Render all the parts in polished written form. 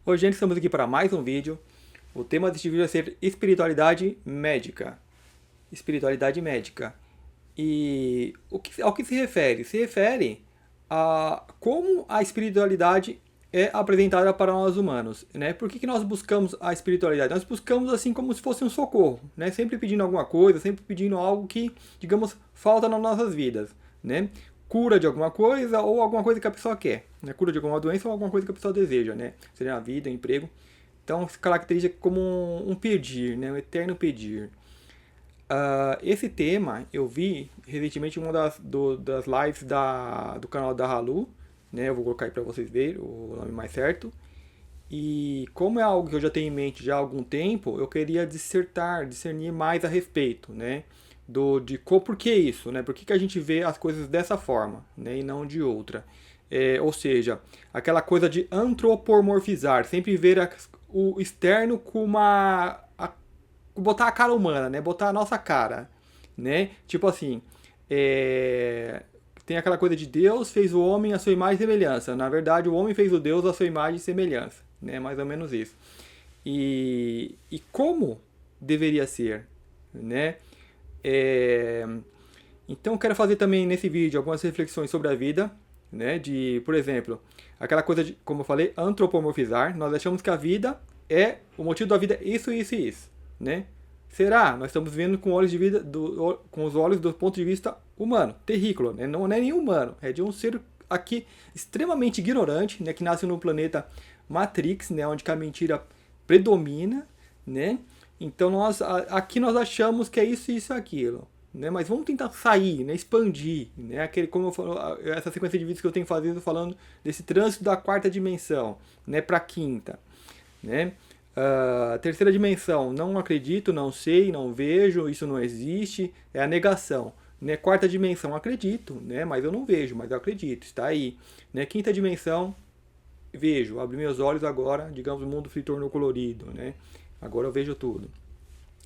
Oi, gente, estamos aqui para mais um vídeo. O tema deste vídeo vai ser espiritualidade médica. Espiritualidade médica. E ao que se refere? Se refere a como a espiritualidade é apresentada para nós humanos, né? Por que nós buscamos a espiritualidade? Nós buscamos assim como se fosse um socorro, né? Sempre pedindo alguma coisa, sempre pedindo algo que, digamos, falta nas nossas vidas, né? Cura de alguma coisa ou alguma coisa que a pessoa quer, né? Cura de alguma doença ou alguma coisa que a pessoa deseja, né? Seja a vida, emprego. Então se caracteriza como um pedir, né? Um eterno pedir. Esse tema eu vi recentemente em uma das lives do canal da Halu, né? Eu vou colocar aí para vocês verem o nome mais certo. E como é algo que eu já tenho em mente já há algum tempo, eu queria discernir mais a respeito, né? Por que isso, né? Por que a gente vê as coisas dessa forma, né? E não de outra. Ou seja, aquela coisa de antropomorfizar, sempre ver o externo com botar a cara humana, né? Botar a nossa cara, né? Tipo assim, tem aquela coisa de Deus fez o homem à sua imagem e semelhança. Na verdade, o homem fez o Deus à sua imagem e semelhança, né? Mais ou menos isso. E como deveria ser, né? É, então, eu quero fazer também nesse vídeo algumas reflexões sobre a vida, né? Por exemplo, aquela coisa de, como eu falei, antropomorfizar. Nós achamos que a vida o motivo da vida é isso, isso e isso, né? Será? Nós estamos vendo com olhos de vida, com os olhos do ponto de vista humano, terrícola, né? Não é nem humano, é de um ser aqui extremamente ignorante, né? Que nasce no planeta Matrix, né? Onde a mentira predomina, né? Então aqui nós achamos que é isso, isso e aquilo, né? Mas vamos tentar sair, né? Expandir, né? Como eu falo, essa sequência de vídeos que eu tenho falando desse trânsito da quarta dimensão, né? Para a quinta, né? Terceira dimensão, não acredito, não sei, não vejo, isso não existe, é a negação. Né? Quarta dimensão, acredito, né? Mas eu não vejo, mas eu acredito, está aí. Né? Quinta dimensão, vejo, abri meus olhos agora, digamos, o mundo se tornou colorido, né? Agora eu vejo tudo.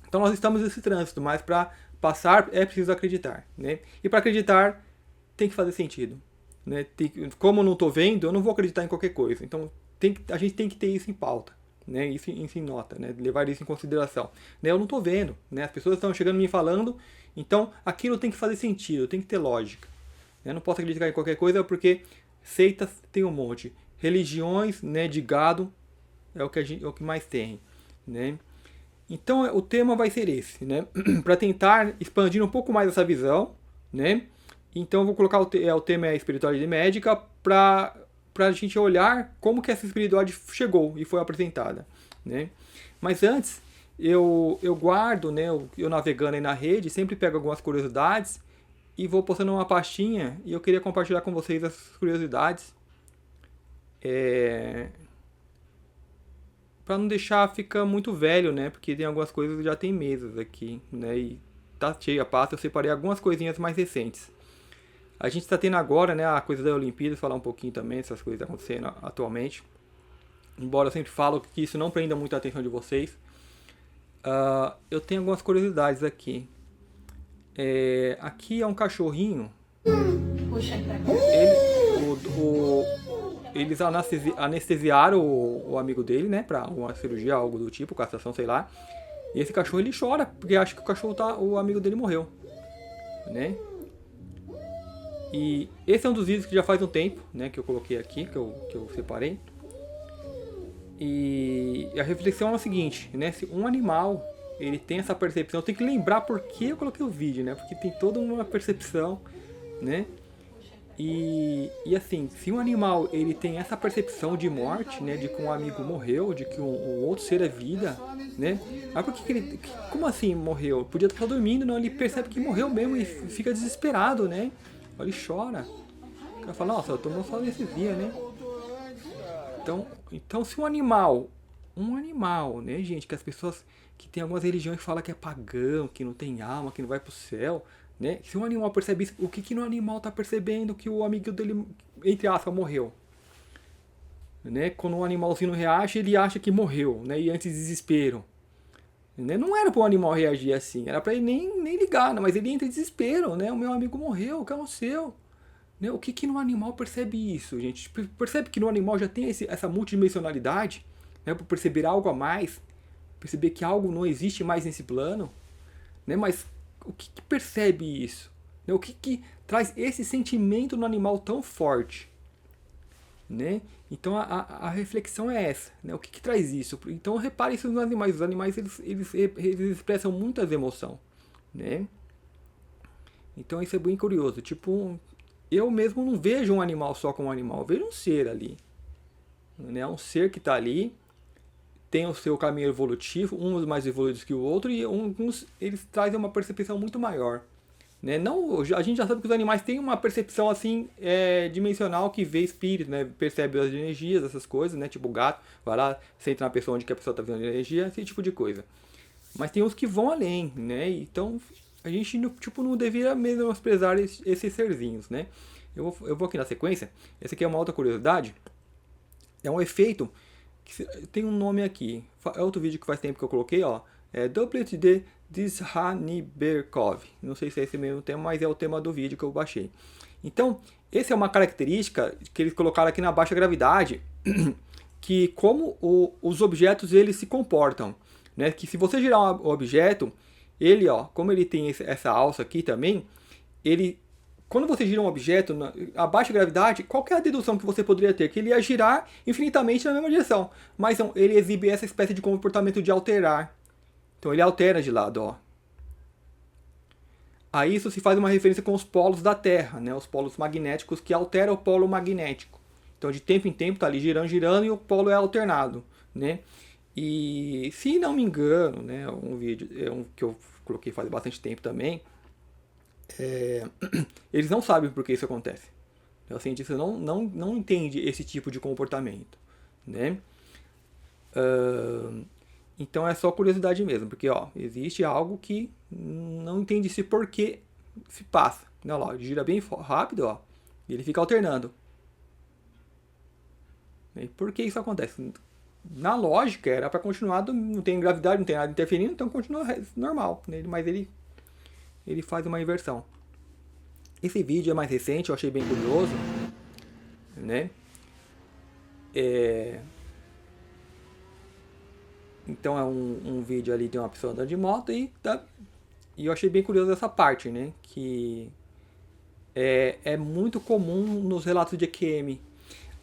Então nós estamos nesse trânsito, mas para passar é preciso acreditar, né? E para acreditar tem que fazer sentido, né? Como eu não estou vendo, eu não vou acreditar em qualquer coisa. Então a gente tem que ter isso em pauta, né? Isso em nota, né? Levar isso em consideração. Né? Eu não estou vendo, né? As pessoas estão chegando me falando, então aquilo tem que fazer sentido, tem que ter lógica. Eu não posso acreditar em qualquer coisa porque seitas tem um monte, religiões, né, de gado é o que mais tem, né? Então o tema vai ser esse, né? Para tentar expandir um pouco mais essa visão, né? Então eu vou colocar o tema é a espiritualidade médica para a gente olhar como que essa espiritualidade chegou e foi apresentada, né? Mas antes eu guardo, né? Eu navegando aí na rede sempre pego algumas curiosidades e vou postando uma pastinha e eu queria compartilhar com vocês essas curiosidades. Para não deixar ficar muito velho, né? Porque tem algumas coisas que já tem meses aqui, né? E tá cheia a pasta, eu separei algumas coisinhas mais recentes. A gente está tendo agora, né, a coisa da Olimpíada, falar um pouquinho também dessas coisas acontecendo atualmente. Embora eu sempre falo que isso não prenda muito a atenção de vocês. Eu tenho algumas curiosidades aqui. Aqui é um cachorrinho. Eles anestesiaram o amigo dele, né, pra uma cirurgia, algo do tipo, castração, sei lá. E esse cachorro ele chora, porque acha que o amigo dele morreu, né? E esse é um dos vídeos que já faz um tempo, né, que eu coloquei aqui, que eu separei. E a reflexão é a seguinte, né, se um animal ele tem essa percepção, eu tenho que lembrar por que eu coloquei o vídeo, né, porque tem toda uma percepção, né? E assim, se um animal ele tem essa percepção de morte, né, de que um amigo morreu, de que um outro ser é vida, né? Mas por que ele, como assim morreu? Podia estar dormindo, não? Ele percebe que morreu mesmo e fica desesperado, né? Ele chora. O cara fala, nossa, eu tomou só anestesia, né? Então se um animal, né, gente, que as pessoas que tem algumas religiões que falam que é pagão, que não tem alma, que não vai pro céu, né? Se um animal percebe isso, o que no animal tá percebendo que o amigo dele, entre aspas, morreu? Né? Quando um animalzinho reage, ele acha que morreu, né? E antes desespero. Né? Não era para o animal reagir assim, era para ele nem ligar, né? Mas ele entra em desespero, né? O meu amigo morreu, o que aconteceu? Né? O que no animal percebe isso, gente? Percebe que no animal já tem essa multidimensionalidade, né, por perceber algo a mais, perceber que algo não existe mais nesse plano, né, mas o que percebe isso? Né, o que traz esse sentimento no animal tão forte? Né? Então a reflexão é essa, né? O que traz isso? Então repare isso nos animais. Os animais eles expressam muitas emoções, né? Então isso é bem curioso. Tipo, eu mesmo não vejo um animal só como um animal, eu vejo um ser ali, né? Um ser que está ali, tem o seu caminho evolutivo, uns mais evoluídos que o outro, e uns eles trazem uma percepção muito maior. Né? Não, a gente já sabe que os animais têm uma percepção assim dimensional, que vê espírito, né? Percebe as energias, essas coisas, né? Tipo o gato, vai lá, senta na pessoa onde que a pessoa está vendo energia, esse tipo de coisa. Mas tem uns que vão além, né? Então a gente tipo, não deveria menosprezar esses serzinhos, né? Eu vou aqui na sequência. Essa aqui é uma outra curiosidade. É um efeito que tem um nome aqui. É outro vídeo que faz tempo que eu coloquei, ó. É Doublet de Dizhaniberkov. Não sei se é esse mesmo tema, mas é o tema do vídeo que eu baixei. Então, essa é uma característica que eles colocaram aqui na baixa gravidade, que como os objetos eles se comportam, né? Que se você girar um objeto, ele, ó, como ele tem essa alça aqui também, ele, quando você gira um objeto a baixa gravidade, qual que é a dedução que você poderia ter? Que ele ia girar infinitamente na mesma direção, mas não, ele exibe essa espécie de comportamento de alterar. Então ele altera de lado, ó. A isso se faz uma referência com os polos da Terra, né? Os polos magnéticos que alteram o polo magnético. Então de tempo em tempo está ali girando, girando e o polo é alternado, né? E se não me engano, né, um vídeo que eu coloquei faz bastante tempo também, eles não sabem por que isso acontece. O cientista não entende esse tipo de comportamento, né? Então é só curiosidade mesmo, porque ó, existe algo que não entende-se por que se passa. Não, ó, gira bem rápido, ó, e ele fica alternando. E por que isso acontece? Na lógica era para continuar, não tem gravidade, não tem nada interferindo, então continua normal, né? Mas ele faz uma inversão. Esse vídeo é mais recente, eu achei bem curioso, né? Então é um vídeo ali de uma pessoa andando de moto e eu achei bem curioso essa parte, né? Que é muito comum nos relatos de EQM.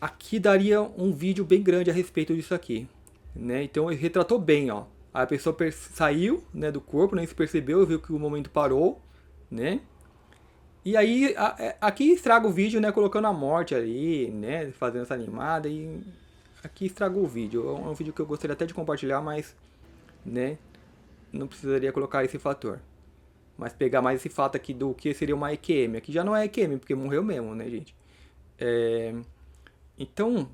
Aqui daria um vídeo bem grande a respeito disso aqui, né? Então ele retratou bem, ó. A pessoa saiu, né, do corpo, nem se percebeu, viu que o momento parou, né? E aí aqui estraga o vídeo, né, colocando a morte ali, né, fazendo essa animada, e aqui estragou o vídeo. É um vídeo que eu gostaria até de compartilhar, mas, né, não precisaria colocar esse fator. Mas pegar mais esse fato aqui do que seria uma EQM. Aqui já não é EQM, porque morreu mesmo, né, gente? Então,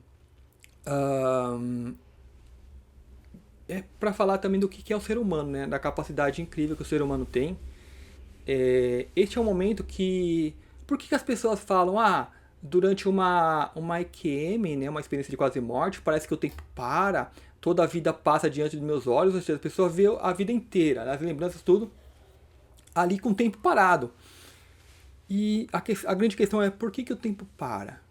é para falar também do que é o ser humano, né, da capacidade incrível que o ser humano tem. Este é um momento que... Por que as pessoas falam, durante uma EQM, né, uma experiência de quase morte, parece que o tempo para, toda a vida passa diante dos meus olhos, ou seja, a pessoa vê a vida inteira, as lembranças, tudo, ali com o tempo parado. E a grande questão é, por que o tempo para?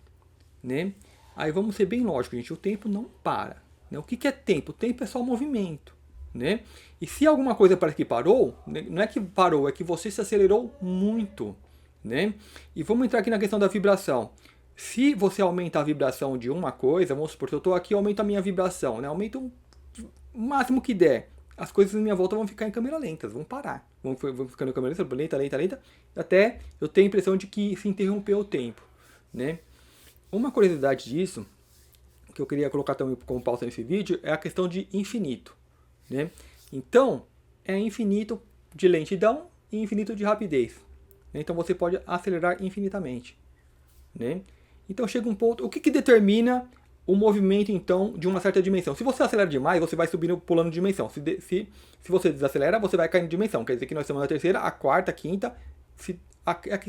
Né? Aí vamos ser bem lógicos, gente, o tempo não para. Né? O que é tempo? O tempo é só movimento. Né? E se alguma coisa parece que parou, não é que parou, é que você se acelerou muito. Né? E vamos entrar aqui na questão da vibração. Se você aumenta a vibração de uma coisa, vamos supor, se eu estou aqui, aumenta a minha vibração, né? Aumenta o máximo que der. As coisas na minha volta vão ficar em câmera lenta, vão parar. Vão ficando em câmera lenta, até eu ter a impressão de que se interrompeu o tempo. Né? Uma curiosidade disso, que eu queria colocar também como pauta nesse vídeo, é a questão de infinito. Né? Então, é infinito de lentidão e infinito de rapidez. Então você pode acelerar infinitamente. Né? Então chega um ponto... O que determina o movimento, então, de uma certa dimensão? Se você acelera demais, você vai subindo, pulando de dimensão. Se você desacelera, você vai caindo de dimensão. Quer dizer que nós estamos na terceira, a quarta, a quinta...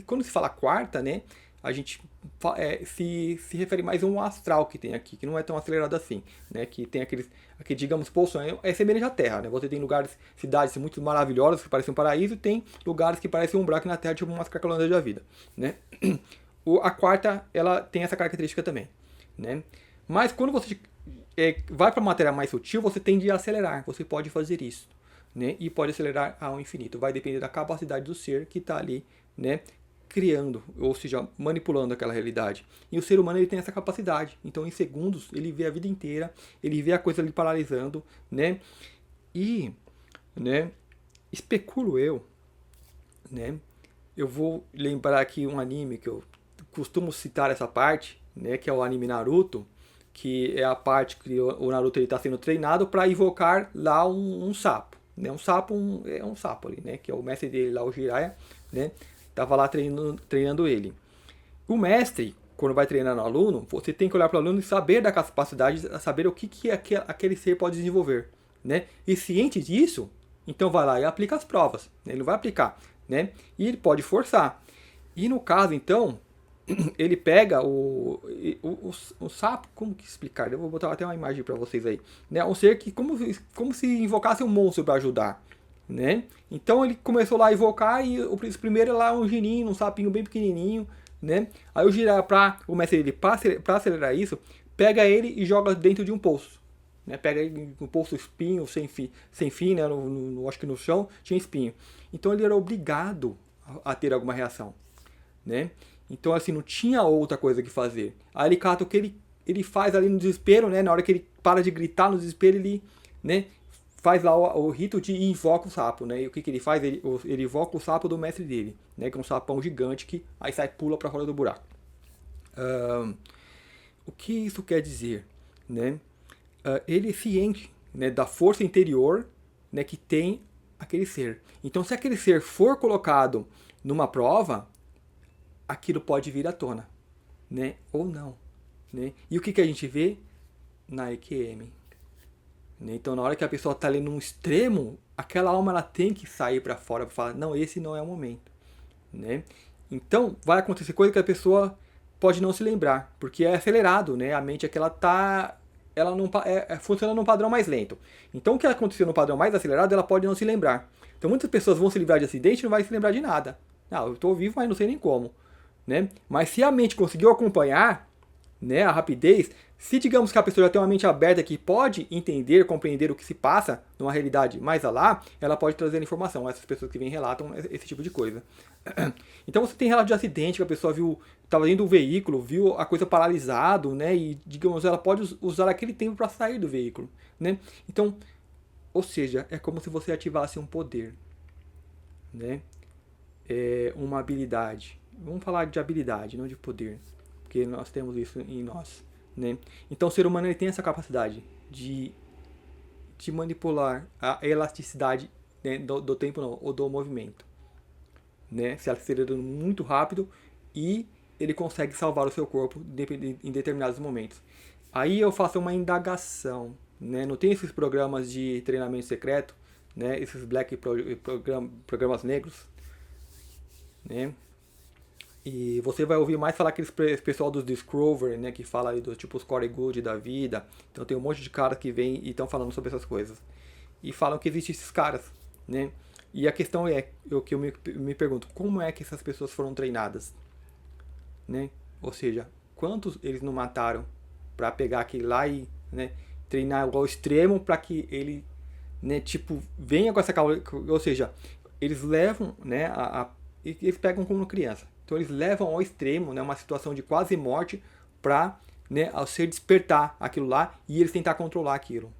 Quando se fala quarta, né, a gente se refere mais a um astral que tem aqui, que não é tão acelerado assim, né, que tem aqueles, digamos, pulsões, é semelhante à Terra, né, você tem lugares, cidades muito maravilhosas que parecem um paraíso, e tem lugares que parecem um buraco na Terra, tipo umas Cracolândias da vida, né. A quarta, ela tem essa característica também, né, mas quando você vai para a matéria mais sutil, você tende a acelerar. Você pode fazer isso, né? E pode acelerar ao infinito. Vai depender da capacidade do ser que está ali, né? Criando, ou seja, manipulando aquela realidade. E o ser humano ele tem essa capacidade. Então, em segundos, ele vê a vida inteira, ele vê a coisa ali paralisando, né? E, né? Especulo eu, né? Eu vou lembrar aqui um anime que eu costumo citar essa parte, né? Que é o anime Naruto, que é a parte que o Naruto está sendo treinado para invocar lá um sapo, né? Um sapo, é um sapo ali, né? Que é o mestre dele lá, o Jiraiya, né? Tava lá treinando ele. O mestre, quando vai treinando o aluno, você tem que olhar para o aluno e saber da capacidade, saber o que aquele ser pode desenvolver, né? E ciente disso, então vai lá e aplica as provas, né? Ele vai aplicar, né? E ele pode forçar. E no caso, então, ele pega o sapo, como que explicar? Eu vou botar até uma imagem para vocês aí, né? Um ser que como se invocasse um monstro para ajudar, né? Então ele começou lá a invocar e o primeiro lá um gininho, um sapinho bem pequenininho, né? Aí o Jiraiya, o mestre dele, para acelerar isso, pega ele e joga dentro de um poço, né? Pega ele no poço espinho, sem fim, né? Acho que no chão tinha espinho. Então ele era obrigado a ter alguma reação, né? Então, assim, não tinha outra coisa que fazer. Aí ele cata o que ele faz ali no desespero, né? Na hora que ele para de gritar no desespero, ele, né? Faz lá o rito de invoca o sapo, né? E o que ele faz? Ele invoca o sapo do mestre dele, né? Que é um sapão gigante que aí pula para fora do buraco. O que isso quer dizer, né? Ele é ciente, né, da força interior, né, que tem aquele ser. Então, se aquele ser for colocado numa prova, aquilo pode vir à tona, né? Ou não, né? E o que a gente vê na EQM? Né? Então, na hora que a pessoa está ali num extremo, aquela alma ela tem que sair para fora para falar, não, esse não é o momento, né? Então, vai acontecer coisa que a pessoa pode não se lembrar, porque é acelerado, né? A mente é que ela não funciona num padrão mais lento. Então, o que aconteceu no padrão mais acelerado, ela pode não se lembrar. Então, muitas pessoas vão se livrar de acidente e não vai se lembrar de nada. Eu estou vivo, mas não sei nem como. Né? Mas se a mente conseguiu acompanhar, né, a rapidez, se digamos que a pessoa já tem uma mente aberta que pode entender, compreender o que se passa numa realidade mais alá, ela pode trazer informação. Essas pessoas que vêm relatam esse tipo de coisa. Então você tem relato de acidente que a pessoa estava dentro do veículo, viu a coisa paralisado, né, e digamos ela pode usar aquele tempo para sair do veículo, né? Então, ou seja, é como se você ativasse um poder, né? Uma habilidade. Vamos falar de habilidade, não de poder, porque nós temos isso em nós, né? Então o ser humano ele tem essa capacidade de manipular a elasticidade, né, do tempo não, ou do movimento, né? Se acelerando muito rápido e ele consegue salvar o seu corpo em determinados momentos. Aí eu faço uma indagação, né? Não tem esses programas de treinamento secreto, né? Esses programas negros, né? E você vai ouvir mais falar aqueles pessoal dos Discovery, né, que fala aí do tipo os Corey Good da vida. Então tem um monte de caras que vem e estão falando sobre essas coisas. E falam que existem esses caras, né? E a questão é, o que eu me pergunto, como é que essas pessoas foram treinadas? Né? Ou seja, quantos eles não mataram para pegar aquele lá e, né, treinar ao extremo para que ele, né, tipo, venha com essa... Ou seja, eles levam, né, eles pegam como criança. Então eles levam ao extremo, né, uma situação de quase morte para, né, ao ser despertar aquilo lá e eles tentar controlar aquilo,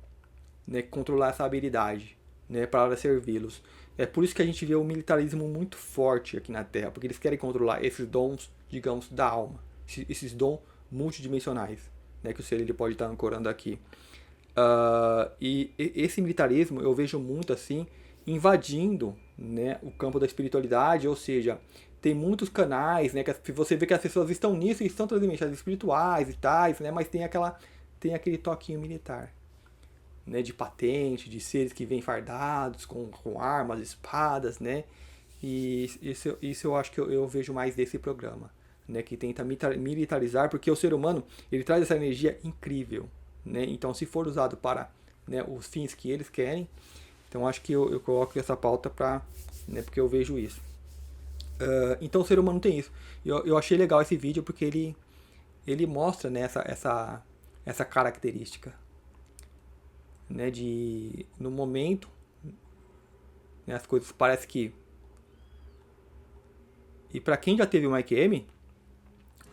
né, controlar essa habilidade, né, para servi-los. É por isso que a gente vê o militarismo muito forte aqui na Terra, porque eles querem controlar esses dons, digamos, da alma, esses dons multidimensionais, né, que o ser ele pode estar ancorando aqui. E esse militarismo eu vejo muito assim invadindo, né, o campo da espiritualidade, ou seja, tem muitos canais, né, que você vê que as pessoas estão nisso e estão trazendo mensagens espirituais e tais, né, mas tem aquele toquinho militar, né, de patente, de seres que vêm fardados com armas, espadas, né, e isso eu acho que eu vejo mais desse programa, né, que tenta militarizar, porque o ser humano ele traz essa energia incrível, né, então se for usado para, né, os fins que eles querem, então acho que eu coloco essa pauta para, né, porque eu vejo isso. Então o ser humano tem isso. Eu achei legal esse vídeo porque ele mostra, né, essa característica, né, no momento, né, as coisas parecem que... E para quem já teve uma EQM,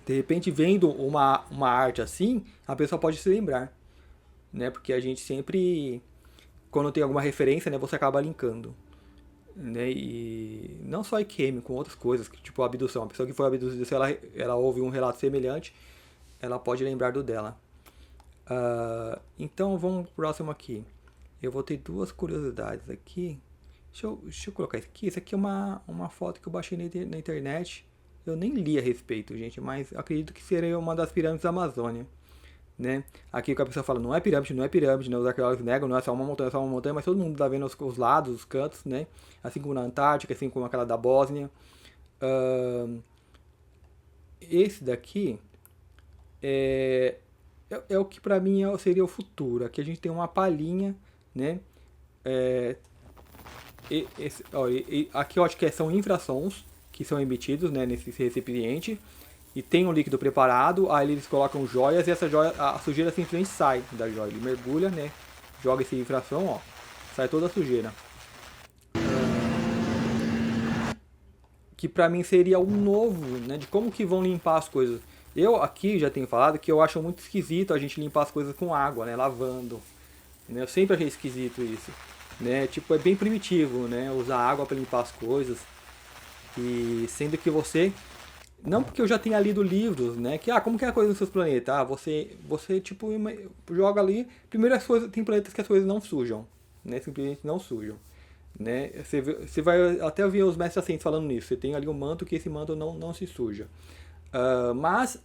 de repente vendo uma arte assim, a pessoa pode se lembrar, né, porque a gente sempre, quando tem alguma referência, né, você acaba linkando. Né, e não só EQM, com outras coisas, tipo abdução. A pessoa que foi abduzida, se ela ouve um relato semelhante, ela pode lembrar do dela. Então vamos pro próximo aqui. Eu vou ter duas curiosidades aqui. Deixa eu colocar isso aqui. Isso aqui é uma foto que eu baixei na internet. Eu nem li a respeito, gente, mas acredito que seria uma das pirâmides da Amazônia. Né? Aqui a pessoa fala, não é pirâmide, não é pirâmide, né? Os arqueólogos negam, não é só uma montanha, é só uma montanha, mas todo mundo tá vendo os lados, os cantos, né? Assim como na Antártica, assim como aquela da Bósnia. Esse daqui é o que para mim seria o futuro. Aqui a gente tem uma palhinha, né? Aqui eu acho que são infrassons que são emitidos, né, nesse recipiente. E tem um líquido preparado, aí eles colocam joias e essa joia, a sujeira simplesmente sai da joia. Ele mergulha, né? Joga esse infração, ó. Sai toda a sujeira. Que pra mim seria um novo, né? De como que vão limpar as coisas. Eu aqui já tenho falado que eu acho muito esquisito a gente limpar as coisas com água, né? Lavando. Né? Eu sempre achei esquisito isso. Né? Tipo, é bem primitivo, né? Usar água para limpar as coisas. E sendo que você... Não porque eu já tenha lido livros, né? Que, como que é a coisa nos seus planetas? Você tipo, joga ali... Primeiro, tem planetas que as coisas não sujam. Né? Simplesmente não sujam. Né? Você vai até ouvir os mestres ascendentes falando nisso. Você tem ali um manto que esse manto não se suja. Mas,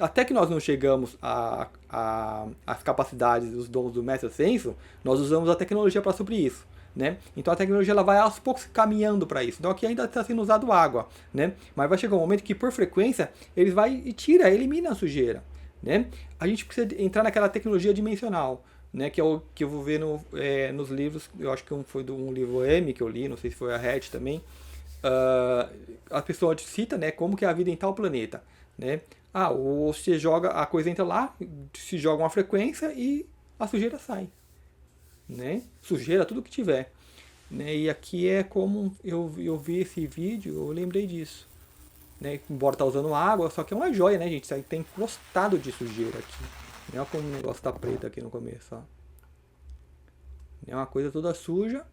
até que nós não chegamos às capacidades, os dons do mestre ascenso, nós usamos a tecnologia para suprir isso. Né? Então a tecnologia ela vai aos poucos caminhando para isso. Então aqui ainda está sendo usado água, né? Mas vai chegar um momento que por frequência eles vai e elimina a sujeira, né? A gente precisa entrar naquela tecnologia dimensional, né? Que é o que eu vou ver nos livros. Eu acho que foi um livro M que eu li, não sei se foi a Hatch também. A pessoa cita, né? Como que é a vida em tal planeta, né? Ou você joga a coisa entra lá, se joga uma frequência e a sujeira sai. Né? Sujeira, tudo que tiver. Né? E aqui é como eu vi esse vídeo, eu lembrei disso. Né? Embora tá usando água, só que é uma joia, né, gente? Isso aí tem encrostado de sujeira aqui. Olha como o negócio tá preto aqui no começo, ó. É uma coisa toda suja.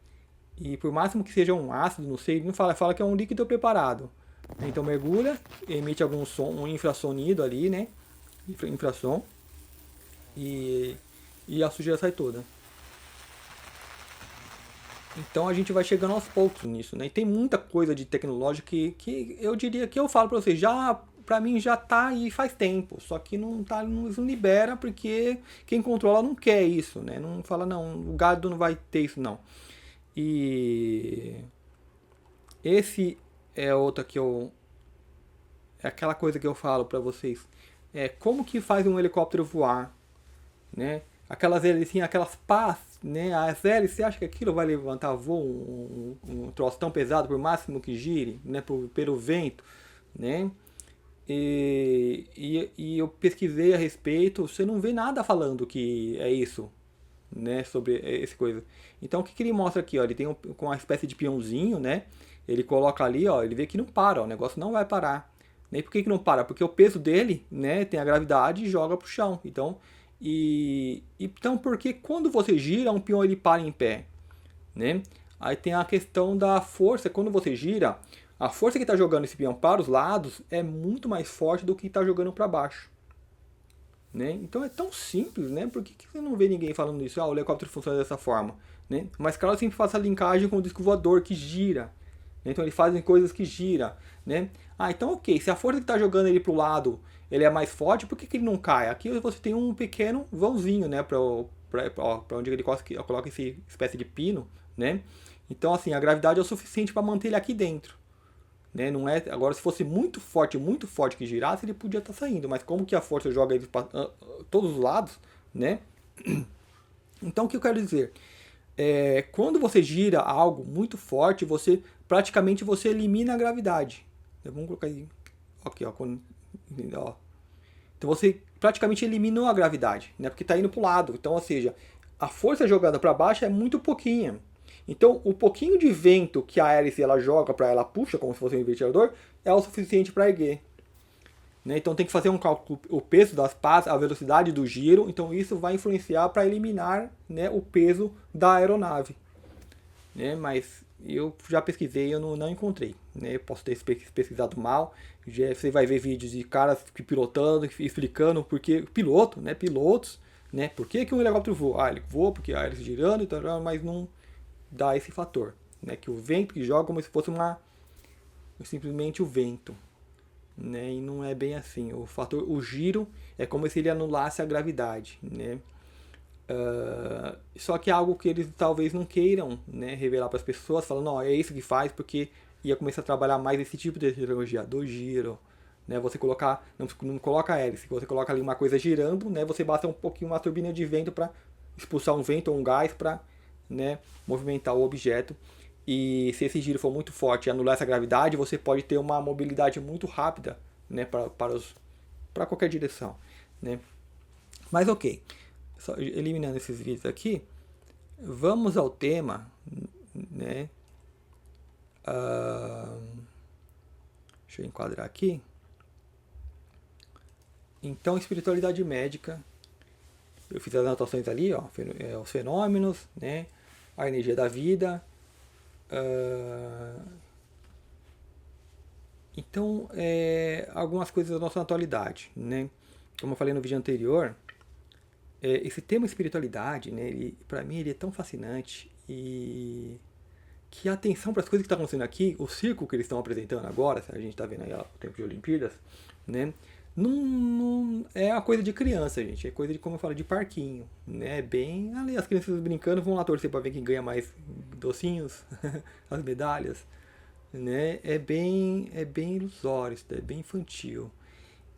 E por máximo que seja um ácido, não sei, não fala que é um líquido preparado. Então mergulha, emite algum som, um infrassonido ali, né? Infrassom. E a sujeira sai toda. Então a gente vai chegando aos poucos nisso, né? E tem muita coisa de tecnológica que eu diria que eu falo para vocês, para mim já tá aí faz tempo, só que não libera porque quem controla não quer isso, né? Não fala não, o gado não vai ter isso não. E esse é outra é aquela coisa que eu falo para vocês, como que faz um helicóptero voar, né? Aquelas hélices, aquelas pás, né? As hélices, você acha que aquilo vai levantar voo, um troço tão pesado, por máximo que gire, né? Pelo vento, né? E eu pesquisei a respeito, você não vê nada falando que é isso, né? Sobre esse coisa. Então o que ele mostra aqui, ó? Ele tem com uma espécie de peãozinho, né? Ele coloca ali, ó, ele vê que não para, ó, o negócio não vai parar. E por que não para? Porque o peso dele, né, tem a gravidade e joga pro chão. Então, porque quando você gira, um peão ele para em pé, né? Aí tem a questão da força. Quando você gira, a força que está jogando esse peão para os lados é muito mais forte do que está jogando para baixo, né? Então é tão simples, né? Por que você não vê ninguém falando isso? O helicóptero funciona dessa forma, né? Mas claro, sempre faz a linkagem com o disco voador que gira. Então eles fazem coisas que giram, né? Então ok, se a força que está jogando ele para o lado ele é mais forte, por que ele não cai? Aqui você tem um pequeno vãozinho, né? Para onde ele coloca essa espécie de pino, né? Então assim, a gravidade é o suficiente para manter ele aqui dentro. Né? Não é, agora se fosse muito forte que girasse, ele podia estar saindo. Mas como que a força joga ele para todos os lados, né? Então o que eu quero dizer? Quando você gira algo muito forte, você praticamente você elimina a gravidade. Vamos colocar aí. Aqui, ó. Então você praticamente eliminou a gravidade, né? Porque está indo para o lado. Então, ou seja, a força jogada para baixo é muito pouquinha. Então, o pouquinho de vento que a hélice ela joga para ela puxa, como se fosse um ventilador, é o suficiente para erguer. Né? Então, tem que fazer um cálculo, o peso das pás, a velocidade do giro. Então, isso vai influenciar para eliminar, né, o peso da aeronave. Né? Mas eu já pesquisei e eu não encontrei. Né? Eu posso ter pesquisado mal. Você vai ver vídeos de caras pilotando, explicando porque piloto, né? Pilotos, né? Por que um helicóptero voa? Ah, ele voa porque a hélice girando, e tal, mas não dá esse fator, né? Que o vento que joga como se fosse simplesmente o vento, né? E não é bem assim. O giro é como se ele anulasse a gravidade, né? Só que é algo que eles talvez não queiram, né, revelar para as pessoas, falando, não, é isso que faz, porque ia começar a trabalhar mais esse tipo de tecnologia do giro, né, você colocar, não coloca a hélice, você coloca ali uma coisa girando, né, você basta um pouquinho uma turbina de vento para expulsar um vento ou um gás para, né, movimentar o objeto. E se esse giro for muito forte e anular essa gravidade, você pode ter uma mobilidade muito rápida, né, para qualquer direção, né. Mas ok, só eliminando esses vídeos aqui, vamos ao tema, né? Deixa eu enquadrar aqui. Então, espiritualidade médica, eu fiz as anotações ali, ó, os fenômenos, né? A energia da vida. Então, algumas coisas da nossa atualidade, né? Como eu falei no vídeo anterior, esse tema espiritualidade, né, para mim ele é tão fascinante e que a atenção para as coisas que estão acontecendo aqui, o circo que eles estão apresentando agora, a gente está vendo aí o tempo de Olimpíadas, né, não é uma coisa de criança, gente, é coisa de, como eu falo, de parquinho, né, bem ali as crianças brincando, vão lá torcer para ver quem ganha mais docinhos, as medalhas, né, é bem ilusório, é bem infantil.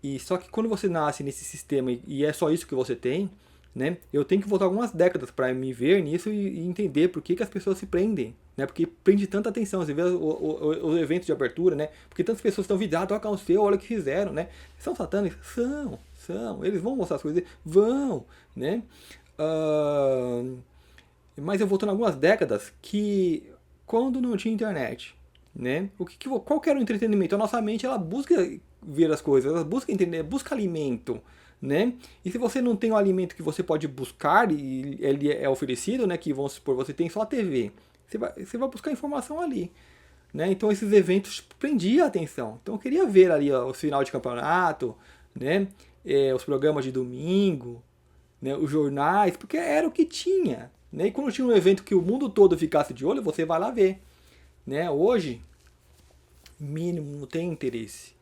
E só que quando você nasce nesse sistema e é só isso que você tem, né? Eu tenho que voltar algumas décadas para me ver nisso e entender por que as pessoas se prendem, né? Porque prende tanta atenção. Você vê os eventos de abertura, né? Porque tantas pessoas estão vidradas, toca o seu, olha o que fizeram, né? São satânicos? São. Eles vão mostrar as coisas? Vão, né? Mas eu voltando algumas décadas que quando não tinha internet, né? Qual que era o entretenimento? A nossa mente ela busca ver as coisas, ela busca entender, busca alimento, né? E se você não tem um alimento que você pode buscar e ele é oferecido, né? Que vamos supor você tem só a TV, você vai buscar informação ali, né? Então esses eventos prendiam a atenção. Então eu queria ver ali ó, o final de campeonato, né? Os programas de domingo, né? Os jornais, porque era o que tinha, né? E quando tinha um evento que o mundo todo ficasse de olho, você vai lá ver, né? Hoje, mínimo, não tem interesse,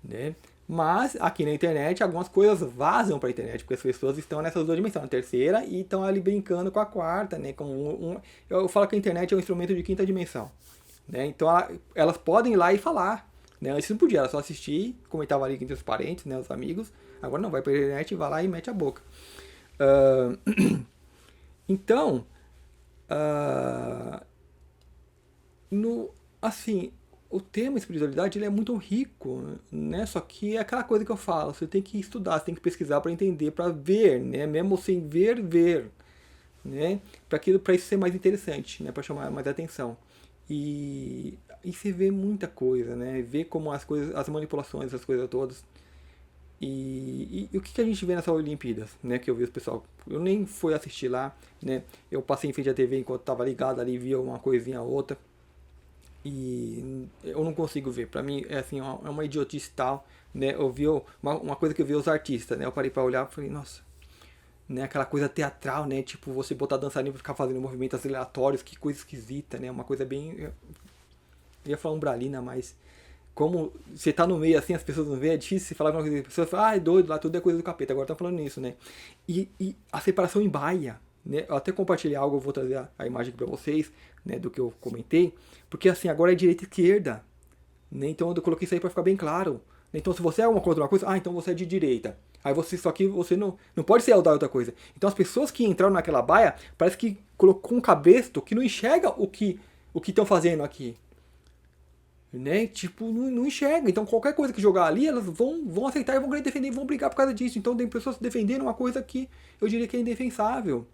né? Mas aqui na internet algumas coisas vazam para a internet, porque as pessoas estão nessas duas dimensões, na terceira e estão ali brincando com a quarta, né? Eu falo que a internet é um instrumento de quinta dimensão, né? Então elas podem ir lá e falar, né? Antes não podia, era só assistir, comentava ali entre os parentes, né? Os amigos. Agora não, vai para a internet e vai lá e mete a boca. Então, assim, o tema espiritualidade ele é muito rico, né? Só que é aquela coisa que eu falo, você tem que estudar, você tem que pesquisar para entender, para ver, né? Mesmo sem ver, né? Para isso ser mais interessante, né? Para chamar mais atenção. E você vê muita coisa, né? Vê como as coisas, as manipulações, as coisas todas. E o que a gente vê nessas Olimpíadas, né? Que eu vi o pessoal, eu nem fui assistir lá, né? Eu passei em frente à TV enquanto estava ligado ali, via uma coisinha ou outra. E eu não consigo ver. Pra mim é assim, é uma idiotice tal, né? Eu vi uma coisa que eu vi os artistas, né? Eu parei pra olhar e falei, nossa, né? Aquela coisa teatral, né? Tipo, você botar dançarino pra ficar fazendo movimentos aleatórios, que coisa esquisita, né? Uma coisa bem. Eu ia falar umbralina, mas como você tá no meio assim, as pessoas não veem, é difícil você falar com as pessoas, ah, é doido, lá tudo é coisa do capeta, agora tá falando nisso, né? E a separação em baia, né? Eu até compartilhei algo, eu vou trazer a imagem aqui pra vocês, né, do que eu comentei, porque assim, agora é direita e esquerda, né? Então eu coloquei isso aí pra ficar bem claro. Então se você é uma contra uma coisa, então você é de direita. Aí você, só que você não pode ser da outra coisa. Então as pessoas que entraram naquela baia, parece que colocou um cabresto que não enxerga o que estão fazendo aqui. Né? Tipo, não enxerga. Então qualquer coisa que jogar ali, elas vão aceitar e vão querer defender e vão brigar por causa disso. Então tem pessoas defendendo uma coisa que eu diria que é indefensável.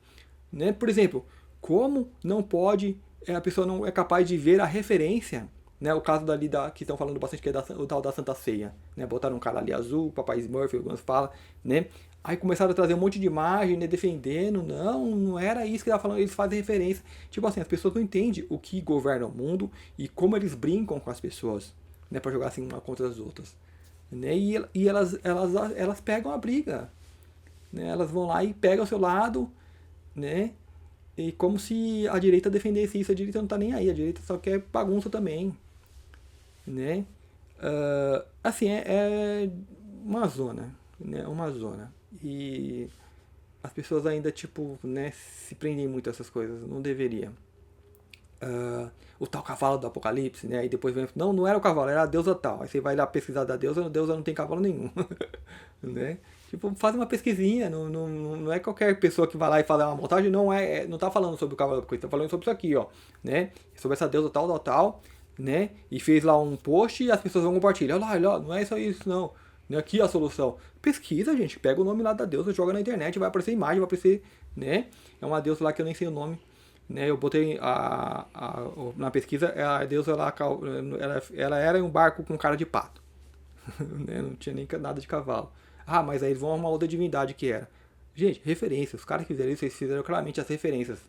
né? Por exemplo, como não pode, a pessoa não é capaz de ver a referência, né? O caso dali que estão falando bastante, que é o tal da Santa Ceia, né? Botaram um cara ali azul, Papai Smurf, alguns falam, né? Aí começaram a trazer um monte de imagem, né, defendendo, não era isso que ela falando, eles fazem referência. Tipo assim, as pessoas não entendem o que governa o mundo e como eles brincam com as pessoas, né, para jogar assim uma contra as outras, né? E elas pegam a briga, né? Elas vão lá e pegam o seu lado, né? E como se a direita defendesse isso, a direita não tá nem aí, a direita só quer bagunça também, né? Assim, é uma zona, né? Uma zona. E as pessoas ainda, tipo, né, se prendem muito a essas coisas, não deveria. O tal cavalo do Apocalipse, né? Aí depois vem, não era o cavalo, era a deusa tal. Aí você vai lá pesquisar da deusa, a deusa não tem cavalo nenhum, né? Tipo, faz uma pesquisinha, não é qualquer pessoa que vai lá e fala uma montagem, não tá falando sobre o cavalo do Apocalipse, tá falando sobre isso aqui, ó, né? Sobre essa deusa tal, né? E fez lá um post e as pessoas vão compartilhar. Olha lá, não é só isso, não. Aqui é a solução. Pesquisa, gente, pega o nome lá da deusa, joga na internet, vai aparecer imagem, vai aparecer, né? É uma deusa lá que eu nem sei o nome. Né, eu botei na pesquisa, a deusa ela era um barco com cara de pato. Né, não tinha nem nada de cavalo. Mas aí eles vão arrumar outra divindade que era. Gente, referências. Os caras que fizeram isso, eles fizeram claramente as referências.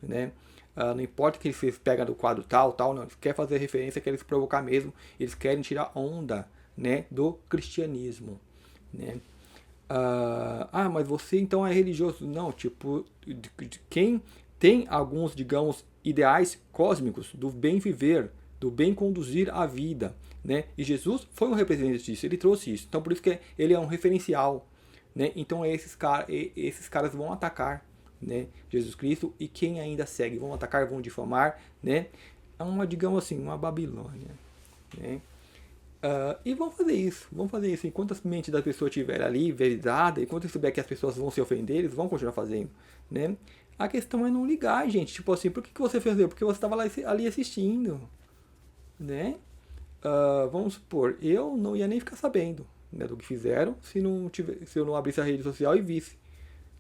Né? Não importa que eles pegam do quadro tal, não. Eles querem fazer referência, querem se provocar mesmo. Eles querem tirar onda, né, do cristianismo. Né? Mas você então é religioso. Não, tipo, quem tem alguns, digamos, ideais cósmicos do bem viver, do bem conduzir a vida, né? E Jesus foi um representante disso, ele trouxe isso. Então por isso que ele é um referencial, né? Então esses caras vão atacar, né, Jesus Cristo, e quem ainda segue vão atacar, vão difamar, né? É uma, digamos assim, uma Babilônia, né? E vão fazer isso. Enquanto a mente da pessoa estiver ali, verizada, enquanto souber que as pessoas vão se ofender, eles vão continuar fazendo, né? A questão é não ligar, gente. Tipo assim, por que você fez isso? Porque você estava ali assistindo, né? Vamos supor, eu não ia nem ficar sabendo, né, do que fizeram se eu não abrisse a rede social e visse.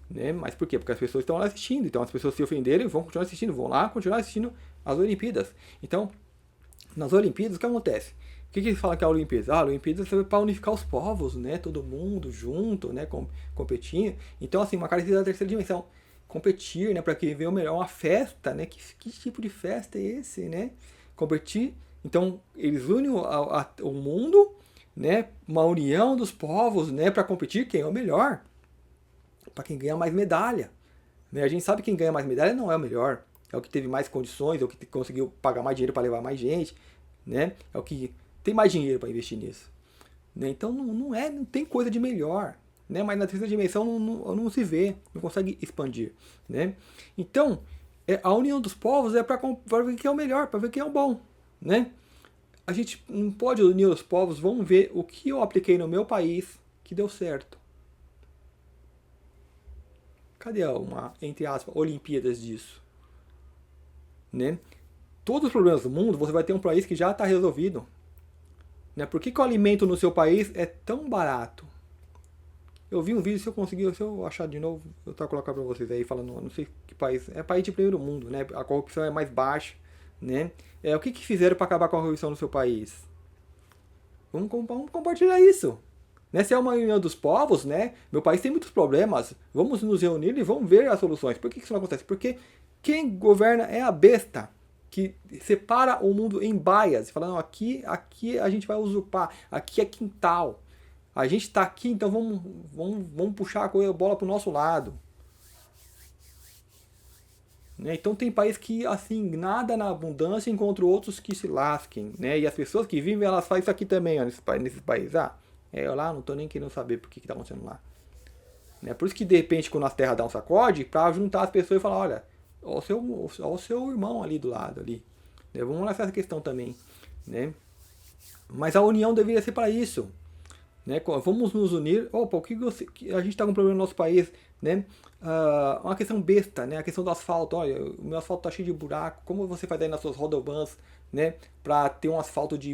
Né? Mas por quê? Porque as pessoas estão lá assistindo. Então as pessoas se ofenderem vão continuar assistindo, vão lá continuar assistindo as Olimpíadas. Então, nas Olimpíadas, o que acontece? O que eles falam que é a Olimpíada? A Olimpíada é para unificar os povos, né? Todo mundo junto, né? Competindo. Então, assim, uma característica da terceira dimensão. Competir, né? Para quem vê o melhor, uma festa, né? Que tipo de festa é esse, né? Competir. Então, eles unem o mundo, né? Uma união dos povos, né? Para competir quem é o melhor. Para quem ganha mais medalha. Né? A gente sabe que quem ganha mais medalha não é o melhor. É o que teve mais condições, é o que conseguiu pagar mais dinheiro para levar mais gente, né? É o que tem mais dinheiro para investir nisso. Né? Então não tem coisa de melhor. Né? Mas na terceira dimensão não se vê, não consegue expandir. Né? Então, a união dos povos é para ver quem é o melhor, para ver quem é o bom. Né? A gente não pode unir os povos, vamos ver o que eu apliquei no meu país que deu certo. Cadê uma, entre aspas, Olimpíadas disso? Né? Todos os problemas do mundo, você vai ter um país que já está resolvido. Né? Por que o alimento no seu país é tão barato? Eu vi um vídeo, se eu achar de novo, eu vou colocar para vocês aí, falando, não sei que país, é país de primeiro mundo, né? A corrupção é mais baixa, né? O que fizeram para acabar com a corrupção no seu país? Vamos compartilhar isso. Né? Se é uma união dos povos, né? Meu país tem muitos problemas, vamos nos reunir e vamos ver as soluções. Por que isso não acontece? Porque quem governa é a besta, que separa o mundo em baias, falando, aqui a gente vai usurpar, aqui é quintal. A gente está aqui, então vamos puxar a bola para o nosso lado. Né? Então tem país que assim nada na abundância, enquanto outros que se lasquem. Né? E as pessoas que vivem, elas fazem isso aqui também, ó, nesses países. Eu lá não estou nem querendo saber por que está acontecendo lá. Né? Por isso que de repente quando a terra dá um sacode, para juntar as pessoas e falar, olha, olha o seu irmão ali do lado. Ali. Né? Vamos olhar essa questão também. Né? Mas a união deveria ser para isso. Né? Vamos nos unir. Opa, a gente está com um problema no nosso país, né? Uma questão besta, né? A questão do asfalto. Olha, o meu asfalto está cheio de buraco. Como você faz aí nas suas rodovans, né? Para ter um asfalto de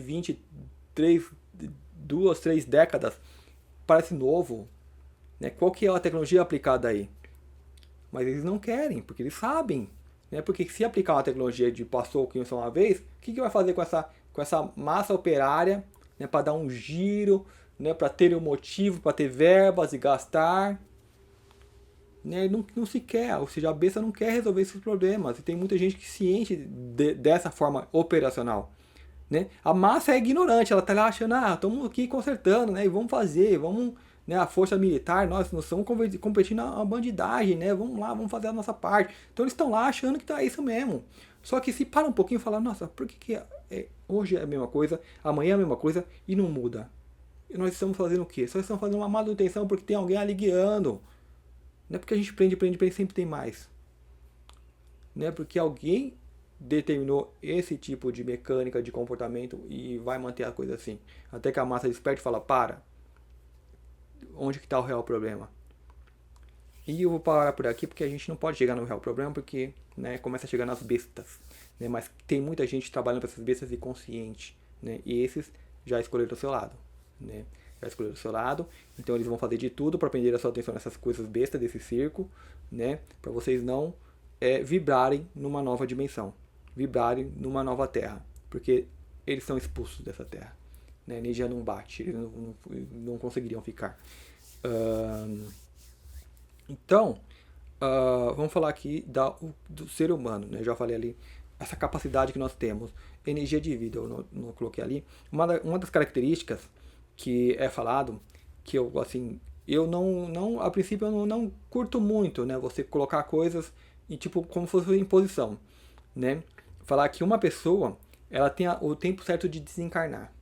2, 3 décadas, parece novo, né? Qual que é a tecnologia aplicada aí? mas eles não querem, porque eles sabem. Né? Porque se aplicar uma tecnologia de passou o que só uma vez, o que vai fazer com essa massa operária, né? Para dar um giro, né? Para ter um motivo, para ter verbas e gastar? Né? Não se quer, ou seja, a besta não quer resolver esses problemas. E tem muita gente que se enche dessa forma operacional. Né? A massa é ignorante, ela está lá achando, estamos aqui consertando, né? E vamos fazer, vamos, né? A força militar, nós estamos competindo a bandidagem, né? Vamos lá, vamos fazer a nossa parte. Então eles estão lá achando que tá isso mesmo. Só que se para um pouquinho e fala, nossa, por que hoje é a mesma coisa, amanhã é a mesma coisa e não muda? E nós estamos fazendo o quê? Só estamos fazendo uma manutenção porque tem alguém ali guiando. Não é porque a gente prende, sempre tem mais. Não é porque alguém determinou esse tipo de mecânica de comportamento e vai manter a coisa assim. Até que a massa desperte e fala, para, onde que está o real problema? E eu vou parar por aqui porque a gente não pode chegar no real problema porque, né, começa a chegar nas bestas. Né, mas tem muita gente trabalhando para essas bestas e consciente. Né, e esses já escolheram o seu lado. Né, já escolheram o seu lado. Então eles vão fazer de tudo para prender a sua atenção nessas coisas bestas desse circo. Né, para vocês não vibrarem numa nova dimensão. Vibrarem numa nova terra. Porque eles são expulsos dessa terra. Né, a energia não bate. Eles não conseguiriam ficar. Então, vamos falar aqui do ser humano, né? Eu já falei ali, essa capacidade que nós temos, energia de vida, eu não coloquei ali. Uma das características que é falado, que eu, assim, eu a princípio eu não curto muito, né? Você colocar coisas em tipo, como se fosse imposição, né? Falar que uma pessoa, ela tem o tempo certo de desencarnar,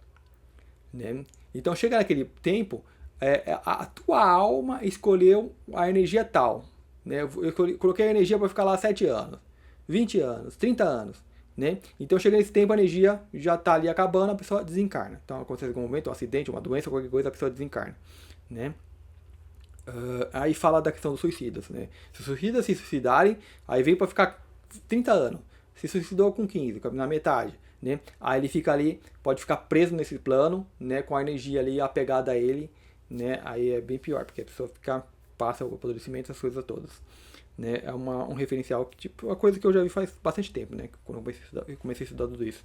né? Então, chega naquele tempo, a tua alma escolheu a energia tal. Né? Eu coloquei a energia para ficar lá 7 anos, 20 anos, 30 anos. Né? Então chega nesse tempo, a energia já está ali acabando, a pessoa desencarna. Então acontece algum momento, um acidente, uma doença, qualquer coisa, a pessoa desencarna. Né? Aí fala da questão dos suicidas. Né? Se os suicidas se suicidarem, aí veio para ficar 30 anos. Se suicidou com 15, na metade. Né? Aí ele fica ali, pode ficar preso nesse plano, né? Com a energia ali apegada a ele. Né? Aí é bem pior, porque a pessoa passa o apodrecimento, essas coisas todas. Né? É um referencial, que, tipo, uma coisa que eu já vi faz bastante tempo, né? Quando eu comecei a estudar tudo isso.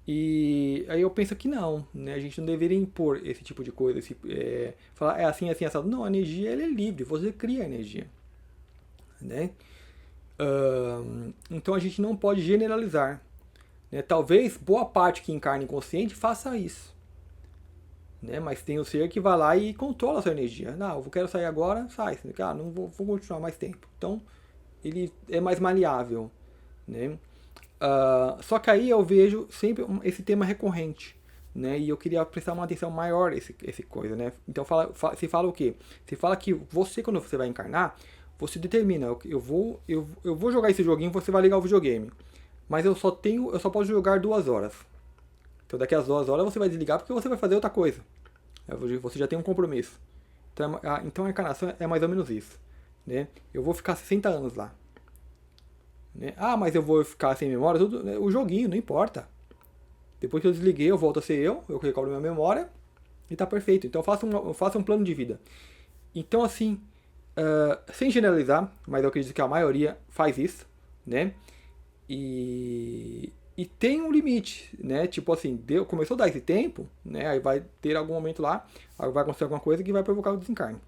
E aí eu penso que não, né? A gente não deveria impor esse tipo de coisa, falar assim, assim, assado. Não, a energia ela é livre, você cria a energia. Né? Então a gente não pode generalizar. Né? Talvez boa parte que encarna inconsciente faça isso. Né? Mas tem o ser que vai lá e controla a sua energia. Não, eu quero sair agora, sai. Não vou continuar mais tempo. Então, ele é mais maleável. Né? Só que aí eu vejo sempre esse tema recorrente. Né? E eu queria prestar uma atenção maior esse coisa. Né? Então, se fala o quê? Se fala que você, quando você vai encarnar, você determina, eu vou jogar esse joguinho, você vai ligar o videogame. Mas eu só posso jogar 2 horas. Então daqui a 2 horas você vai desligar porque você vai fazer outra coisa. Você já tem um compromisso. Então a encarnação é mais ou menos isso. Né? Eu vou ficar 60 anos lá. Né? Mas eu vou ficar sem memória, tudo, né? O joguinho, não importa. Depois que eu desliguei, eu volto a ser eu recobro minha memória e tá perfeito. Então eu faço um plano de vida. Então assim, sem generalizar, mas eu acredito que a maioria faz isso, né? E tem um limite, né? Tipo assim, começou a dar esse tempo, né? Aí vai ter algum momento lá, aí vai acontecer alguma coisa que vai provocar o desencarne.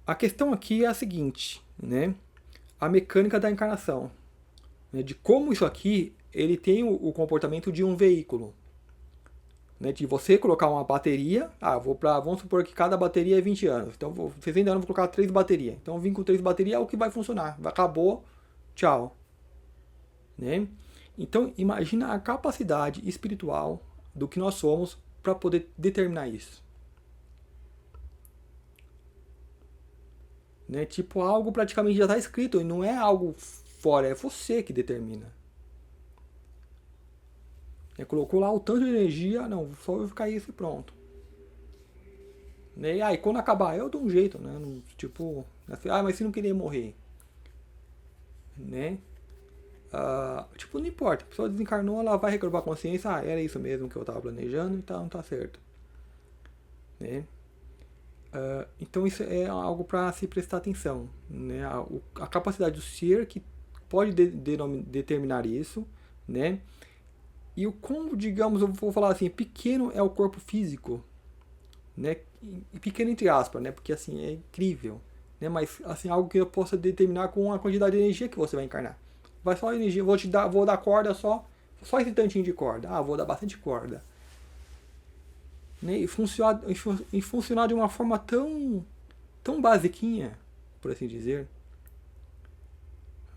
A questão aqui é a seguinte, né? A mecânica da encarnação, né? De como isso aqui, ele tem o comportamento de um veículo, né? De você colocar uma bateria, vamos supor que cada bateria é 20 anos, então vocês ainda vão colocar 3 baterias, então vim com 3 baterias é o que vai funcionar, acabou, tchau. Né? Então, imagina a capacidade espiritual do que nós somos para poder determinar isso. Né? Tipo, algo praticamente já está escrito e não é algo fora, é você que determina. Colocou lá o tanto de energia, não, só vai ficar isso e pronto. Né? E aí, quando acabar, eu dou um jeito, né? Tipo, mas se não querer morrer, né? Tipo, não importa, a pessoa desencarnou, ela vai recobrar a consciência, era isso mesmo que eu estava planejando, então tá certo. Né? Então isso é algo para se prestar atenção, né? A capacidade do ser que pode determinar isso, né? E o como, digamos, eu vou falar assim, pequeno é o corpo físico, né? E pequeno entre aspas, né? Porque assim é incrível, né? Mas assim algo que eu possa determinar com a quantidade de energia que você vai encarnar. Vai só energia, vou dar corda só esse tantinho de corda. Ah, vou dar bastante corda, né? E funcionar de uma forma tão basiquinha, por assim dizer,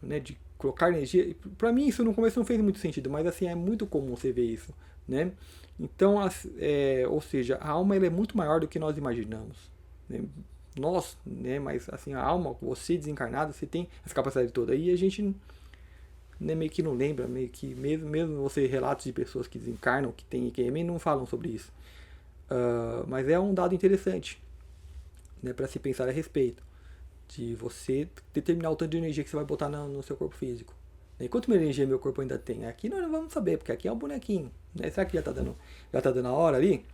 né? De colocar energia. Para mim isso no começo não fez muito sentido, mas assim é muito comum você ver isso, né? Então, ou seja, a alma ela é muito maior do que nós imaginamos, né? Nós, né? Mas assim a alma, você desencarnado, você tem essa capacidade toda. E a gente, né, meio que não lembra, meio que mesmo você relatos de pessoas que desencarnam, que têm IQM, não falam sobre isso. Mas é um dado interessante, né, para se pensar a respeito de você determinar o tanto de energia que você vai botar no seu corpo físico. E quanto energia meu corpo ainda tem? Aqui nós não vamos saber, porque aqui é um bonequinho. Né? Será que já tá dando a hora ali?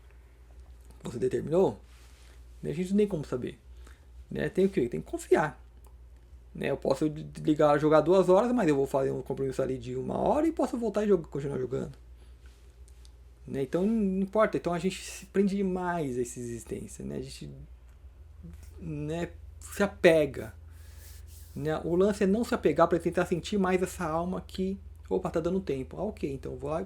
Você determinou? A gente não tem como saber. Né? Tem o quê? Tem que confiar. Né? Eu posso jogar 2 horas, mas eu vou fazer um compromisso ali de 1 hora e posso voltar e continuar jogando. Né? Então não importa. Então a gente se prende demais a essa existência. Né? A gente, né, se apega. Né? O lance é não se apegar para tentar sentir mais essa alma que, opa, tá dando tempo. Ah, ok, então vou lá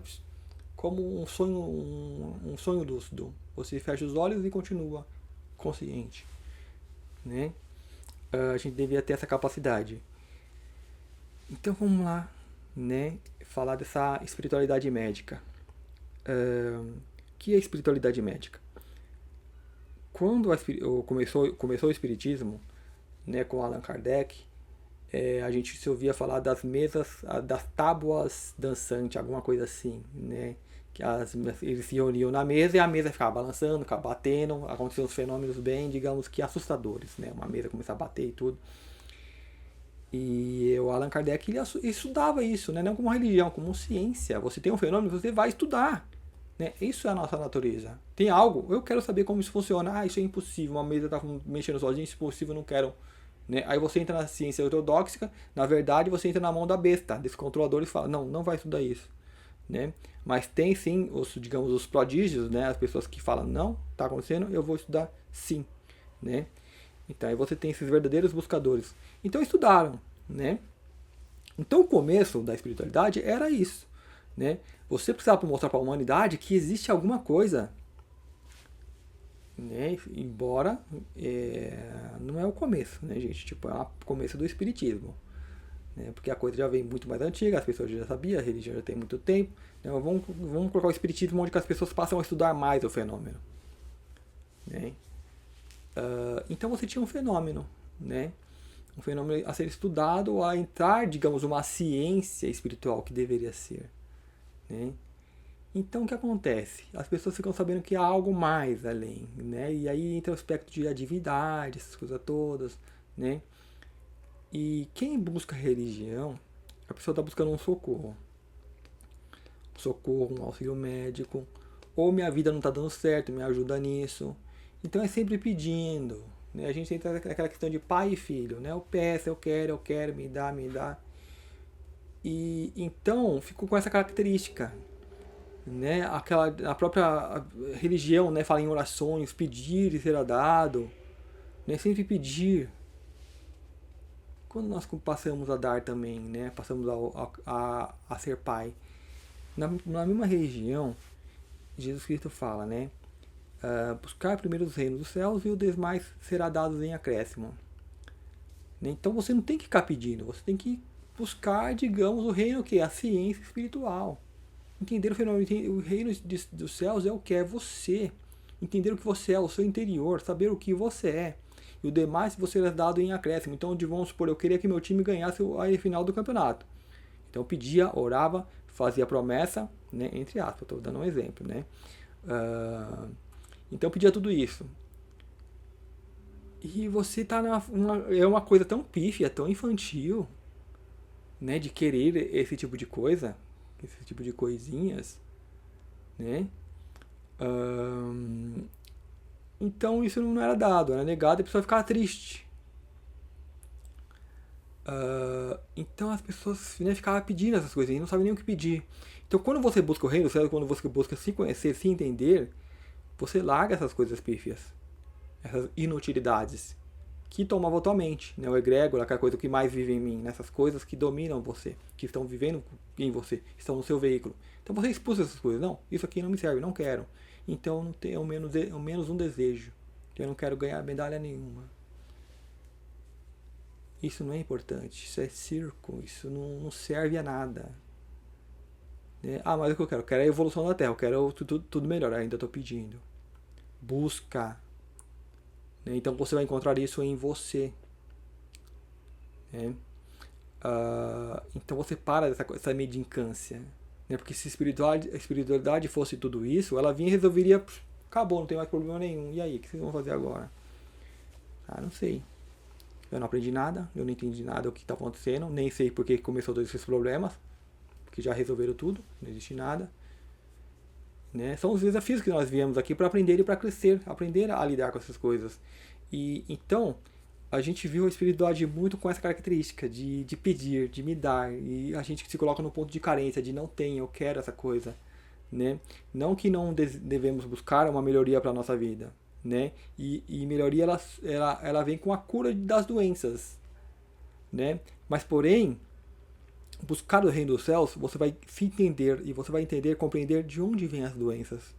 como um sonho lúcido. Você fecha os olhos e continua consciente. Né? A gente devia ter essa capacidade. Então vamos lá, né? Falar dessa espiritualidade médica. O que é espiritualidade médica? Quando começou o espiritismo, né, com Allan Kardec, a gente se ouvia falar das mesas, das tábuas dançantes, alguma coisa assim, né? Que eles se reuniam na mesa e a mesa ficava balançando, ficava batendo, aconteciam uns fenômenos bem, digamos que assustadores, né? Uma mesa começava a bater e tudo. E o Allan Kardec ele estudava isso, né? Não como religião, como ciência. Você tem um fenômeno, você vai estudar. Né? Isso é a nossa natureza. Tem algo, eu quero saber como isso funciona. Ah, isso é impossível, uma mesa está mexendo sozinha, isso é impossível, eu não quero. Né? Aí você entra na ciência ortodoxa, na verdade você entra na mão da besta, desse controlador e fala, não vai estudar isso. Né? Mas tem sim, digamos, os prodígios, né? As pessoas que falam, não, está acontecendo, eu vou estudar sim. Né? Então aí você tem esses verdadeiros buscadores. Então estudaram. Né? Então o começo da espiritualidade era isso. Né? Você precisava mostrar para a humanidade que existe alguma coisa. Né? Embora não é o começo, né, gente? Tipo, é o começo do espiritismo. Né? Porque a coisa já vem muito mais antiga, as pessoas já sabiam, a religião já tem muito tempo. Né? Vamos colocar o espiritismo onde as pessoas passam a estudar mais o fenômeno. Né? Então você tinha um fenômeno. Né? Um fenômeno a ser estudado, a entrar, digamos, uma ciência espiritual que deveria ser. Né? Então o que acontece? As pessoas ficam sabendo que há algo mais além, né? E aí entra o aspecto de atividade, essas coisas todas, né? E quem busca religião, a pessoa está buscando um socorro. Um socorro, um auxílio médico, ou minha vida não está dando certo, me ajuda nisso. Então é sempre pedindo, né? A gente entra naquela questão de pai e filho, né? Eu peço, eu quero, me dá. E então ficou com essa característica. Né? A própria religião, né, fala em orações, pedir e será dado, né? Sempre pedir. Quando nós passamos a dar também, né? Passamos a ser pai. Na mesma religião, Jesus Cristo fala, né? Buscar primeiro os reinos dos céus e o demais será dado em acréscimo. Né? Então você não tem que ficar pedindo, você tem que buscar, digamos, o reino que é a ciência espiritual. Entender o fenômeno, o reino dos céus é o que é você. Entender o que você é, o seu interior, saber o que você é. E o demais você é dado em acréscimo. Então, vamos supor, eu queria que meu time ganhasse a final do campeonato. Então, eu pedia, orava, fazia promessa, né, entre aspas, estou dando um exemplo. Né? Então, eu pedia tudo isso. E você está é uma coisa tão pífia, tão infantil, né, de querer esse tipo de coisa, esse tipo de coisinhas, né? Então isso não era dado, era negado e a pessoa ficava triste. Então as pessoas, né, ficavam pedindo essas coisas e não sabiam nem o que pedir. Então quando você busca o reino do céu, quando você busca se conhecer, se entender, você larga essas coisas pífias, essas inutilidades que tomavam a tua mente, né? O egrégor, aquela coisa que mais vive em mim, nessas coisas que dominam você, que estão vivendo em você, estão no seu veículo. Então você expulsa essas coisas. Não, isso aqui não me serve, não quero. Então não tem ao menos um desejo. Eu não quero ganhar medalha nenhuma. Isso não é importante, isso é circo, isso não serve a nada. Né? Ah, mas o que eu quero? Eu quero a evolução da Terra, eu quero tudo melhor, ainda estou pedindo. Busca. Né? Então você vai encontrar isso em você. Né? Então você para dessa medicância. Né? Porque se a espiritualidade fosse tudo isso, ela vinha e resolveria. Acabou, não tem mais problema nenhum. E aí, o que vocês vão fazer agora? Ah, não sei. Eu não aprendi nada, eu não entendi nada do que está acontecendo, nem sei por que começou todos esses problemas, porque já resolveram tudo, não existe nada. Né? São os desafios que nós viemos aqui para aprender e para crescer, aprender a lidar com essas coisas. E então, a gente viu a espiritualidade muito com essa característica de pedir, de me dar, e a gente se coloca no ponto de carência, de não tem, eu quero essa coisa. Né? Não que não devemos buscar uma melhoria para a nossa vida. Né? E melhoria ela vem com a cura das doenças. Né? Mas, porém, buscar o reino dos céus, você vai se entender e você vai entender, compreender de onde vêm as doenças,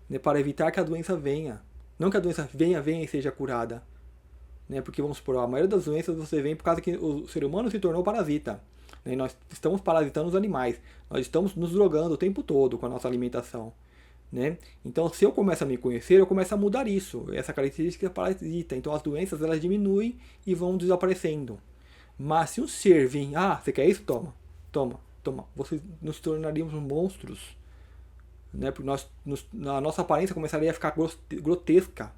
né? Para evitar que a doença venha. Não que a doença venha e seja curada, né? Porque vamos supor, a maioria das doenças você vem por causa que o ser humano se tornou parasita. Né? Nós estamos parasitando os animais, nós estamos nos drogando o tempo todo com a nossa alimentação. Né? Então, se eu começo a me conhecer, eu começo a mudar isso, essa característica parasita. Então, as doenças elas diminuem e vão desaparecendo. Mas se um ser vir, você quer isso? Toma, toma, toma. Vocês nos tornaríamos monstros. Né? Porque a nossa aparência começaria a ficar grotesca.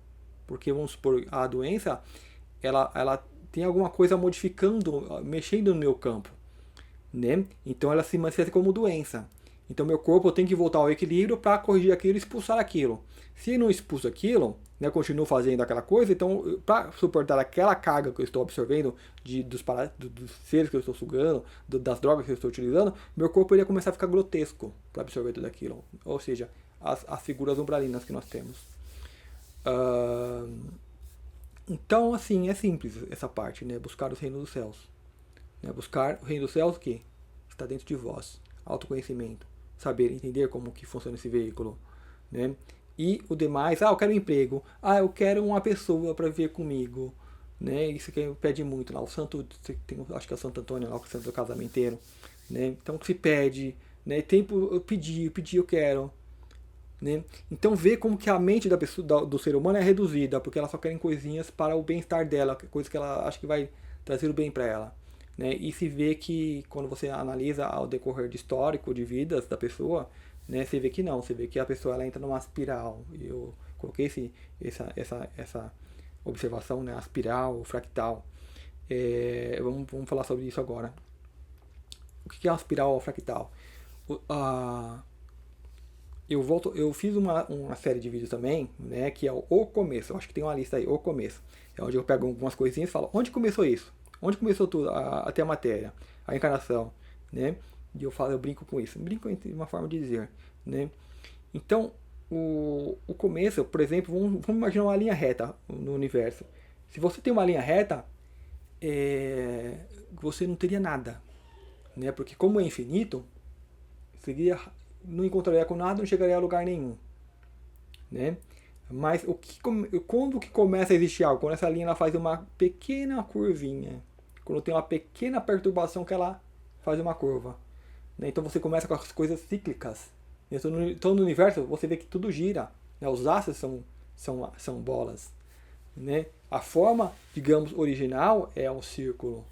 Porque, vamos supor, a doença, ela tem alguma coisa modificando, mexendo no meu campo. Né? Então ela se manifesta como doença. Então meu corpo tem que voltar ao equilíbrio para corrigir aquilo e expulsar aquilo. Se não expulso aquilo, né, continuo fazendo aquela coisa, então para suportar aquela carga que eu estou absorvendo dos seres que eu estou sugando, das drogas que eu estou utilizando, meu corpo iria começar a ficar grotesco para absorver tudo aquilo. Ou seja, as figuras umbralinas que nós temos. Então, assim, é simples essa parte, né? Buscar os reinos dos céus. Né? Buscar o reino dos céus, o que está dentro de vós. Autoconhecimento. Saber, entender como que funciona esse veículo. Né? E o demais, eu quero um emprego. Eu quero uma pessoa para viver comigo. Né? Isso que pede muito lá. O santo, acho que é o Santo Antônio lá, o santo do casamenteiro. Né? Então, que se pede. Né? Tempo, eu pedi, eu quero. Né? Então vê como que a mente da pessoa, do ser humano é reduzida, porque ela só quer coisinhas para o bem-estar dela, coisa que ela acha que vai trazer o bem para ela. Né? E se vê que quando você analisa ao decorrer de histórico de vidas da pessoa, né, você vê que não, você vê que a pessoa ela entra numa espiral. Eu coloquei essa observação, né, a espiral, o fractal. Vamos falar sobre isso agora. O que é a espiral ou fractal? Eu fiz uma série de vídeos também, né, que é o começo. Eu acho que tem uma lista aí, o começo. É onde eu pego algumas coisinhas e falo, onde começou isso? Onde começou tudo, até a matéria, a encarnação, né? E eu brinco com isso. Brinco é uma forma de dizer, né? Então, o começo, por exemplo, vamos imaginar uma linha reta no universo. Se você tem uma linha reta, você não teria nada, né? Porque como é infinito, seria, não encontraria com nada, não chegaria a lugar nenhum, né? Mas quando que começa a existir algo? Quando essa linha ela faz uma pequena curvinha. Quando tem uma pequena perturbação que ela faz uma curva. Né? Então você começa com as coisas cíclicas. Então no universo você vê que tudo gira. Né? Os astros são bolas. Né? A forma, digamos, original é um círculo.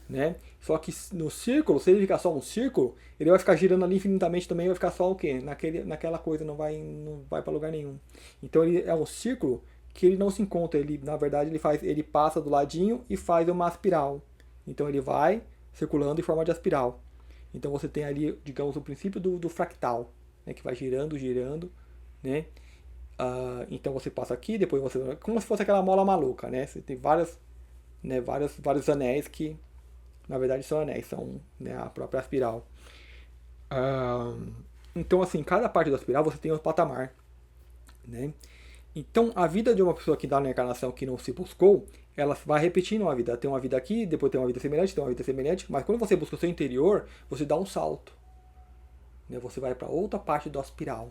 Né? Só que no círculo, se ele ficar só um círculo, ele vai ficar girando ali infinitamente também, vai ficar só o quê? Naquela coisa, não vai para lugar nenhum. Então ele é um círculo que ele não se encontra, ele na verdade ele passa do ladinho e faz uma espiral. Então ele vai circulando em forma de espiral. Então você tem ali, digamos, o princípio do fractal, né, que vai girando, né? Então você passa aqui, depois você... Como se fosse aquela mola maluca, né? Você tem vários, né, vários anéis que, na verdade, são anéis, são, né, a própria espiral. Ah, então, assim, cada parte da espiral você tem um patamar, né? Então, a vida de uma pessoa que dá na encarnação que não se buscou, ela vai repetindo uma vida. Tem uma vida aqui, depois tem uma vida semelhante, tem uma vida semelhante, mas quando você busca o seu interior, você dá um salto, né? Você vai para outra parte da espiral,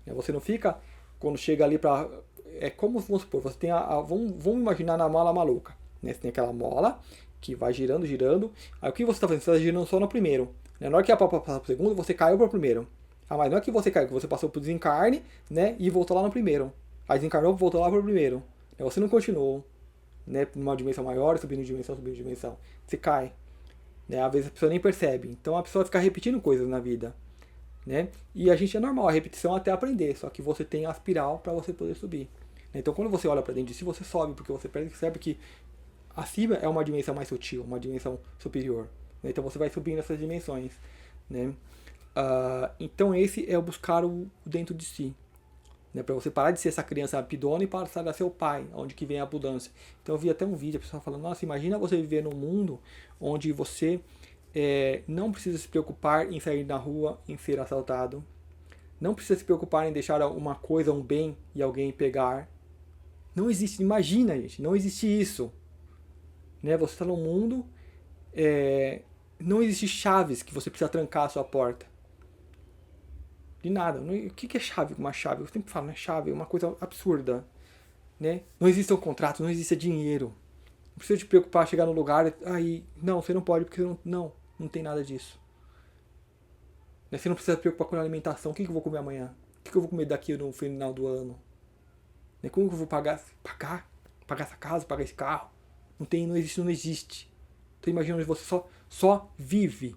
né? Você não fica, quando chega ali para... É como, vamos supor, você tem vamos imaginar na mola maluca, né? Você tem aquela mola que vai girando, girando. Aí o que você está fazendo? Você está girando só no primeiro, né? Na hora que a papa passa para o segundo, você caiu para o primeiro. Mas não é que você caiu, que você passou para o desencarne, né? E voltou lá no primeiro. Aí desencarnou, voltou lá para o primeiro. Você não continuou, né? Numa dimensão maior, subindo de dimensão, subindo de dimensão. Você cai, né? Às vezes a pessoa nem percebe. Então a pessoa fica repetindo coisas na vida, né? E a gente é normal, a repetição até aprender. Só que você tem a espiral para você poder subir. Então quando você olha para dentro de si, você sobe, porque você percebe que acima é uma dimensão mais sutil, uma dimensão superior. Né? Então você vai subindo essas dimensões, né? Então esse é o buscar o dentro de si, né? Para você parar de ser essa criança pidona e passar a ser o pai, onde que vem a abundância. Então eu vi até um vídeo, a pessoa falando, nossa, imagina você viver num mundo onde você não precisa se preocupar em sair na rua, em ser assaltado, não precisa se preocupar em deixar uma coisa, um bem, e alguém pegar. Não existe, imagina, gente, não existe isso. Né? Você está num mundo, não existe chaves que você precisa trancar a sua porta. De nada. O que é chave? Uma chave? Eu sempre falo, né? Chave é uma coisa absurda. Né? Não existe um contrato, não existe dinheiro. Não precisa te preocupar, chegar no lugar, aí, não, você não pode, porque você não tem nada disso. Né? Você não precisa se preocupar com a alimentação. O que eu vou comer amanhã? O que eu vou comer daqui no final do ano? Né? Como que eu vou pagar essa casa, pagar esse carro? Não existe. Então imagina, você só vive,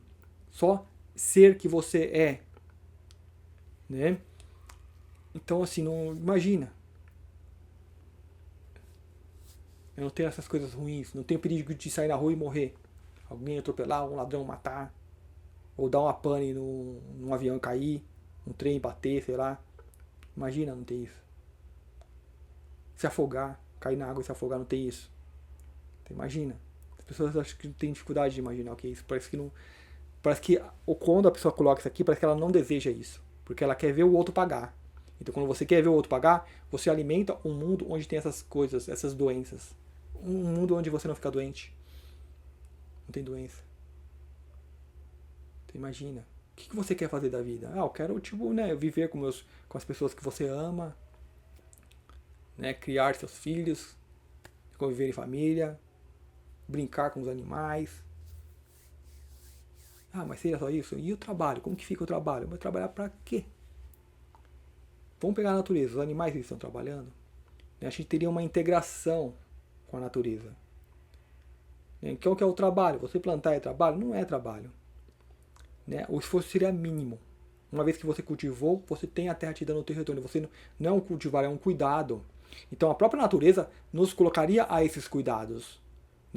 só ser que você é, né? Então assim, não imagina. Eu não tenho essas coisas ruins, não tenho perigo de sair na rua e morrer, alguém atropelar, um ladrão matar, ou dar uma pane num avião e cair, um trem bater, sei lá. Imagina, não ter isso. Se afogar, cair na água e se afogar, não ter isso. Então, imagina. As pessoas acham que têm dificuldade de imaginar o que é isso. Parece que quando a pessoa coloca isso aqui, parece que ela não deseja isso. Porque ela quer ver o outro pagar. Então quando você quer ver o outro pagar, você alimenta um mundo onde tem essas coisas, essas doenças. Um mundo onde você não fica doente. Não tem doença. Então imagina. O que você quer fazer da vida? Eu quero, viver com as pessoas que você ama. Né, criar seus filhos. Conviver em família. Brincar com os animais. Mas seria só isso? E o trabalho? Como que fica o trabalho? Vai trabalhar para quê? Vamos pegar a natureza. Os animais eles estão trabalhando. A gente teria uma integração com a natureza. Então, o que é o trabalho? Você plantar é trabalho? Não é trabalho. O esforço seria mínimo. Uma vez que você cultivou, você tem a terra te dando o teu retorno. Você não é um cultivar, é um cuidado. Então, a própria natureza nos colocaria a esses cuidados.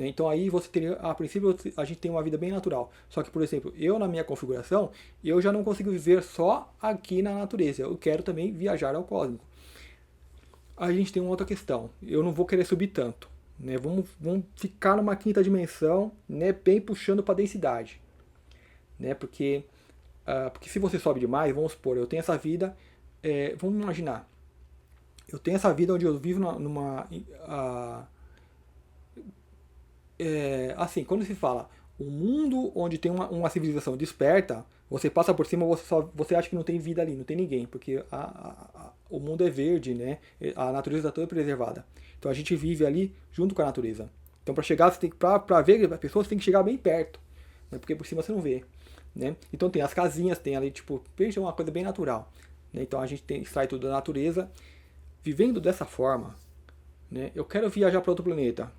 Então aí você teria, a princípio a gente tem uma vida bem natural. Só que, por exemplo, eu na minha configuração, eu já não consigo viver só aqui na natureza. Eu quero também viajar ao cósmico. A gente tem uma outra questão. Eu não vou querer subir tanto. Vamos ficar numa quinta dimensão, bem puxando para a densidade. Porque se você sobe demais, vamos supor, eu tenho essa vida, vamos imaginar. Eu tenho essa vida onde eu vivo numa... assim, quando se fala um mundo onde tem uma civilização desperta, você passa por cima, você acha que não tem vida ali, não tem ninguém, porque o mundo é verde, né? A natureza está toda preservada. Então a gente vive ali junto com a natureza. Então para chegar, para ver a pessoa, você tem que chegar bem perto, né? Porque por cima você não vê. Né? Então tem as casinhas, tem ali, veja, uma coisa bem natural. Né? Então a gente extrai tudo da natureza. Vivendo dessa forma, né? Eu quero viajar para outro planeta.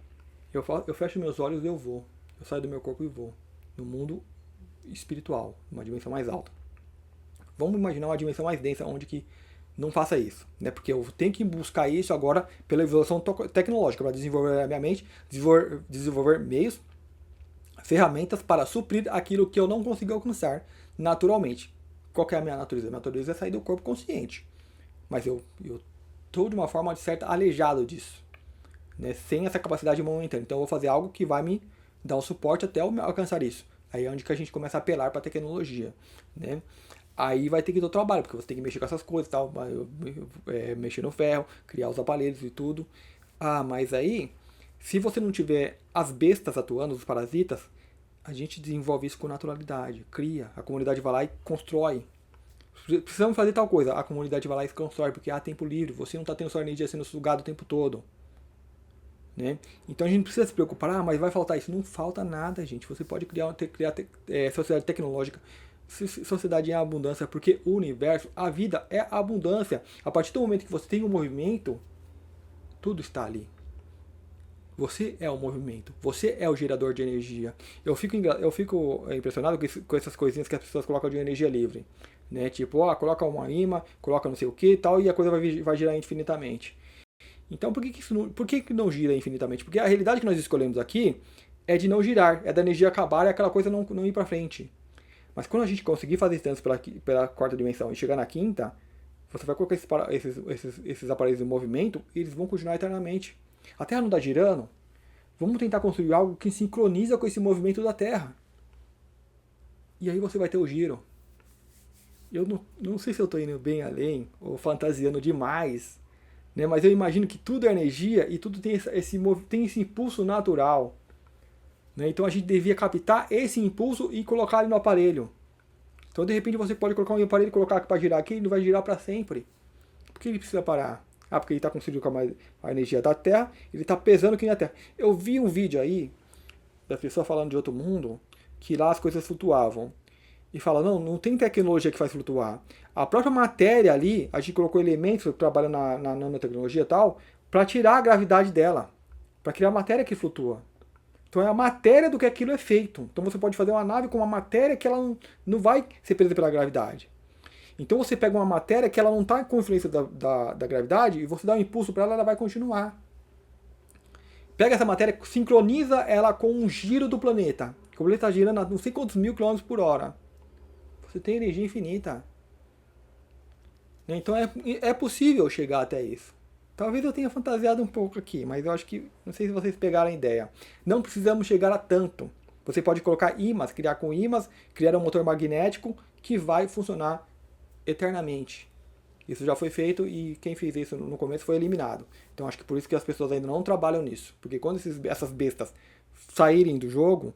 Eu fecho meus olhos e eu vou. Eu saio do meu corpo e vou. No mundo espiritual, uma dimensão mais alta. Vamos imaginar uma dimensão mais densa, onde que não faça isso. Né? Porque eu tenho que buscar isso agora pela evolução tecnológica, para desenvolver a minha mente, desenvolver meios, ferramentas para suprir aquilo que eu não consigo alcançar naturalmente. Qual que é a minha natureza? A minha natureza é sair do corpo consciente. Mas eu estou de uma forma de certa aleijado disso, né? Sem essa capacidade momentânea. Então eu vou fazer algo que vai me dar um suporte até eu alcançar isso. Aí é onde que a gente começa a apelar para a tecnologia, né? Aí vai ter que dar trabalho, porque você tem que mexer com essas coisas, tal, mexer no ferro, criar os aparelhos e tudo. Ah, mas aí, se você não tiver as bestas atuando, os parasitas, a gente desenvolve isso com naturalidade, cria, a comunidade vai lá e constrói. Precisamos fazer tal coisa, a comunidade vai lá e constrói, porque há tempo livre, você não está tendo sua energia sendo sugada o tempo todo. Né? Então a gente precisa se preocupar, mas vai faltar isso. Não falta nada, gente. Você pode criar sociedade tecnológica, sociedade em abundância, porque o universo, a vida é abundância. A partir do momento que você tem um movimento, tudo está ali. Você é o movimento, você é o gerador de energia. Eu fico impressionado com essas coisinhas que as pessoas colocam de energia livre. Né? Tipo, coloca uma imã, coloca não sei o que e tal, e a coisa vai girar infinitamente. Então por que não gira infinitamente? Porque a realidade que nós escolhemos aqui é de não girar, é da energia acabar e aquela coisa não ir para frente. Mas quando a gente conseguir fazer distância pela quarta dimensão e chegar na quinta, você vai colocar esses aparelhos em movimento e eles vão continuar eternamente. A Terra não está girando? Vamos tentar construir algo que sincroniza com esse movimento da Terra. E aí você vai ter o giro. Eu não sei se eu estou indo bem além ou fantasiando demais, né? Mas eu imagino que tudo é energia e tudo tem esse impulso natural. Né? Então a gente devia captar esse impulso e colocar ele no aparelho. Então de repente você pode colocar um aparelho e colocar para girar aqui, ele não vai girar para sempre. Por que ele precisa parar? Porque ele está construindo com a energia da Terra, ele está pesando aqui na Terra. Eu vi um vídeo aí da pessoa falando de outro mundo, que lá as coisas flutuavam. E fala, não tem tecnologia que faz flutuar. A própria matéria ali, a gente colocou elementos trabalhando na nanotecnologia e tal, para tirar a gravidade dela. Para criar matéria que flutua. Então é a matéria do que aquilo é feito. Então você pode fazer uma nave com uma matéria que ela não vai ser presa pela gravidade. Então você pega uma matéria que ela não está com influência da gravidade e você dá um impulso para ela, ela vai continuar. Pega essa matéria, sincroniza ela com um giro do planeta. O planeta está girando a não sei quantos mil quilômetros por hora. Você tem energia infinita. Então é possível chegar até isso. Talvez eu tenha fantasiado um pouco aqui, mas eu acho que, não sei se vocês pegaram a ideia. Não precisamos chegar a tanto. Você pode colocar ímãs, criar com ímãs, criar um motor magnético que vai funcionar eternamente. Isso já foi feito e quem fez isso no começo foi eliminado. Então acho que por isso que as pessoas ainda não trabalham nisso. Porque quando essas bestas saírem do jogo,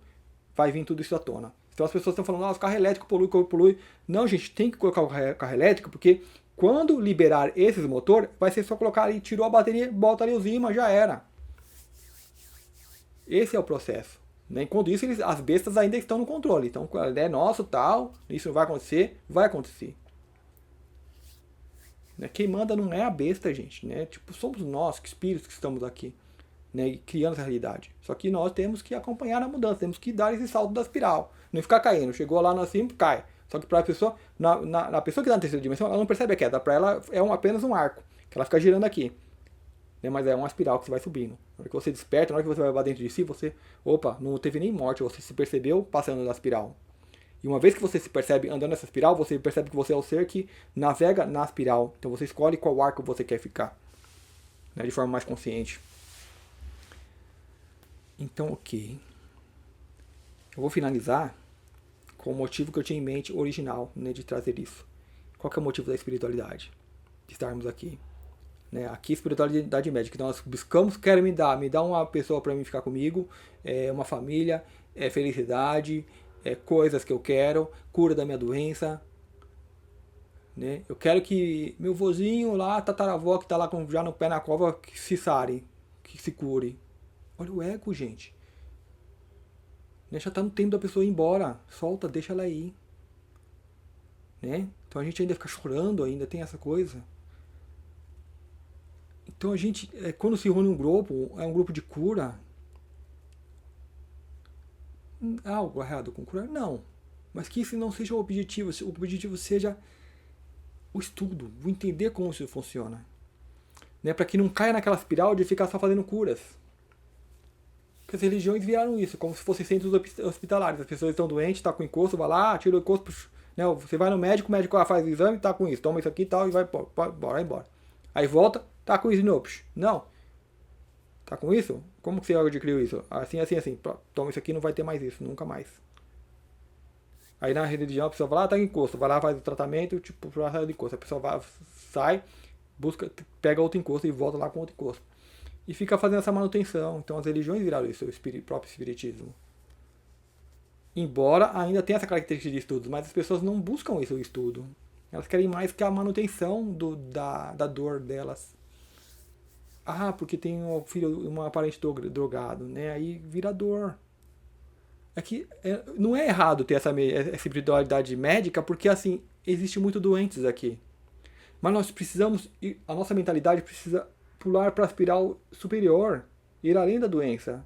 vai vir tudo isso à tona. Então as pessoas estão falando, o carro elétrico polui. Não, gente, tem que colocar o carro elétrico, porque quando liberar esses motores, vai ser só colocar ali, tirou a bateria, bota ali os ímãs, já era. Esse é o processo. Né? Enquanto isso, as bestas ainda estão no controle. Então, é nosso, tal, isso não vai acontecer, vai acontecer. Né? Quem manda não é a besta, gente. Né? Tipo, somos nós, que espíritos que estamos aqui. Né, criando essa realidade. Só que nós temos que acompanhar a mudança, temos que dar esse salto da espiral. Não ficar caindo, chegou lá no cima, cai. Só que para a pessoa, na pessoa que está na terceira dimensão, ela não percebe a queda. Para ela é apenas um arco, que ela fica girando aqui. Né, mas é uma espiral que você vai subindo. Na hora que você desperta, na hora que você vai para dentro de si, opa, não teve nem morte, você se percebeu passando da espiral. E uma vez que você se percebe andando nessa espiral, você percebe que você é o ser que navega na espiral. Então você escolhe qual arco você quer ficar. Né, de forma mais consciente. Então, ok. Eu vou finalizar com o motivo que eu tinha em mente original, né, de trazer isso. Qual que é o motivo da espiritualidade? De estarmos aqui. Né? Aqui, espiritualidade média, que nós buscamos, quero me dar uma pessoa para mim ficar comigo, uma família, felicidade, coisas que eu quero, cura da minha doença. Né? Eu quero que meu vozinho lá, tataravó, que está lá já no pé na cova, que se sare, que se cure. Olha o ego, gente. Já está no tempo da pessoa ir embora. Solta, deixa ela ir. Né? Então a gente ainda fica chorando, ainda tem essa coisa. Então a gente, quando se reúne um grupo, é um grupo de cura. Há algo errado com cura? Não. Mas que isso não seja o objetivo. O objetivo seja o estudo, o entender como isso funciona. Né? Para que não caia naquela espiral de ficar só fazendo curas. As religiões viraram isso, como se fossem centros hospitalares. As pessoas estão doentes, está com encosto, vai lá, tira o encosto, né? Você vai no médico, o médico faz o exame, está com isso, toma isso aqui e tal, e vai embora. Aí volta, Tá com isso? Não. Não. Tá com isso? Como que você adquiriu isso? Assim, assim, assim. Toma isso aqui, não vai ter mais isso, nunca mais. Aí na religião a pessoa vai lá, tá em encosto, vai lá, faz o tratamento, tipo, pra sair do encosto. A pessoa vai, sai, busca, pega outro encosto e volta lá com outro encosto. E fica fazendo essa manutenção. Então as religiões viraram isso, o próprio espiritismo. Embora ainda tenha essa característica de estudos, mas as pessoas não buscam isso, o estudo. Elas querem mais que a manutenção da dor delas. Ah, porque tem um filho, um parente drogado, né? Aí vira dor. Não é errado ter essa espiritualidade médica, porque assim, existe muito doentes aqui. Mas nós precisamos, a nossa mentalidade precisa pular para a espiral superior, ir além da doença.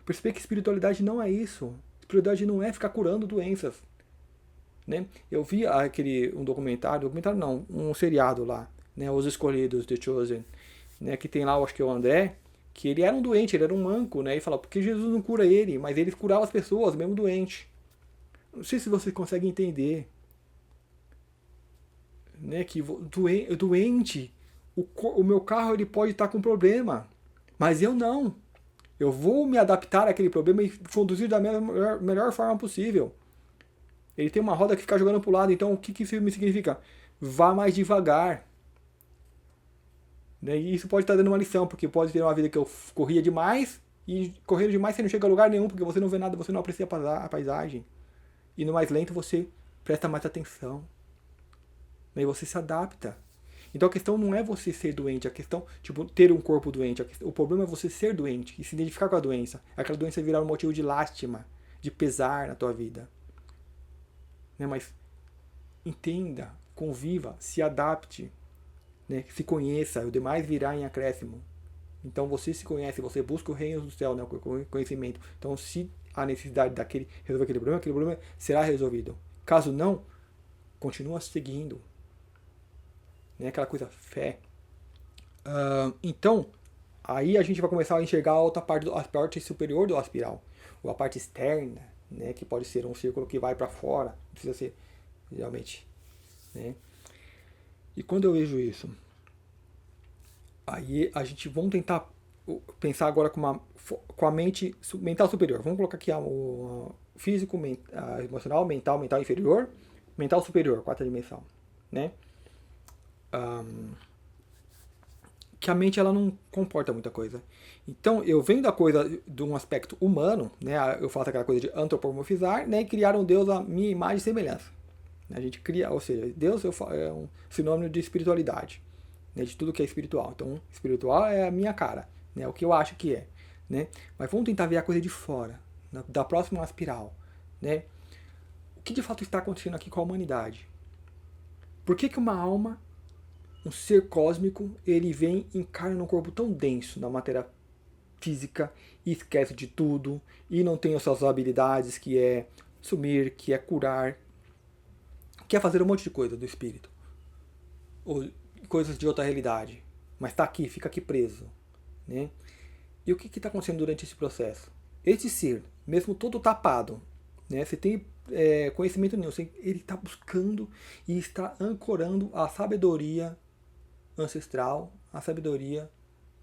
Perceber que espiritualidade não é isso. Espiritualidade não é ficar curando doenças. Né? Eu vi um documentário não, um seriado lá, né? Os Escolhidos, The Chosen, né? Que tem lá, acho que é o André, que ele era um doente, ele era um manco, né? E falava, porque Jesus não cura ele, mas ele curava as pessoas, mesmo doente. Não sei se você consegue entender, né? Que doente, o meu carro ele pode estar com problema, mas eu não. Eu vou me adaptar àquele problema e conduzir da melhor forma possível. Ele tem uma roda que fica jogando para o lado, então o que isso significa? Vá mais devagar. E isso pode estar dando uma lição, porque pode ter uma vida que eu corria demais, e correndo demais você não chega a lugar nenhum, porque você não vê nada, você não aprecia a paisagem. E no mais lento você presta mais atenção. E você se adapta. Então a questão não é você ser doente, a questão, tipo, ter um corpo doente. O problema é você ser doente e se identificar com a doença. Aquela doença virar um motivo de lástima, de pesar na tua vida. Mas entenda, conviva, se adapte, né? Se conheça, o demais virá em acréscimo. Então você se conhece, você busca o reino do céu, né? O conhecimento. Então se há necessidade resolver aquele problema será resolvido. Caso não, continua seguindo. Né? Aquela coisa, fé. Então, aí a gente vai começar a enxergar a outra parte, a parte superior do aspiral. Ou a parte externa, né? Que pode ser um círculo que vai para fora. Não precisa ser, realmente. Né? E quando eu vejo isso, aí a gente vamos tentar pensar agora com a mente mental superior. Vamos colocar aqui o físico, emocional, mental inferior, mental superior, quarta dimensão, né? Que a mente ela não comporta muita coisa. Então eu venho da coisa de um aspecto humano, né? Eu faço aquela coisa de antropomorfizar, né? E criar um Deus à minha imagem e semelhança. A gente cria, ou seja, Deus é um sinônimo de espiritualidade, né? De tudo que é espiritual. Então espiritual é a minha cara, né? O que eu acho que é, né? Mas vamos tentar ver a coisa de fora, da próxima espiral, né? O que de fato está acontecendo aqui com a humanidade? Por que uma alma, um ser cósmico, ele vem e encarna num corpo tão denso, na matéria física, e esquece de tudo, e não tem as suas habilidades, que é sumir, que é curar, que é fazer um monte de coisa do espírito, ou coisas de outra realidade, mas está aqui, fica aqui preso, né? E o que está acontecendo durante esse processo? Esse ser, mesmo todo tapado, né? Você tem conhecimento nenhum, ele está buscando e está ancorando a sabedoria ancestral, a sabedoria,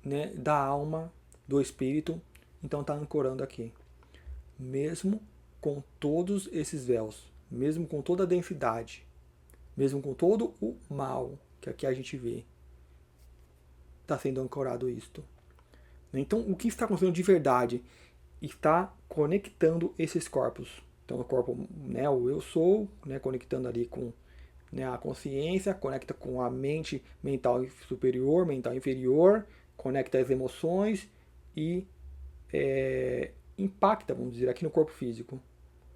né, da alma, do espírito, então está ancorando aqui. Mesmo com todos esses véus, mesmo com toda a densidade, mesmo com todo o mal que aqui a gente vê, está sendo ancorado isto. Então, o que está acontecendo de verdade está conectando esses corpos. Então, o corpo, né, o eu sou, né, conectando ali com, né, a consciência, conecta com a mente mental superior, mental inferior, conecta as emoções e impacta, vamos dizer, aqui no corpo físico.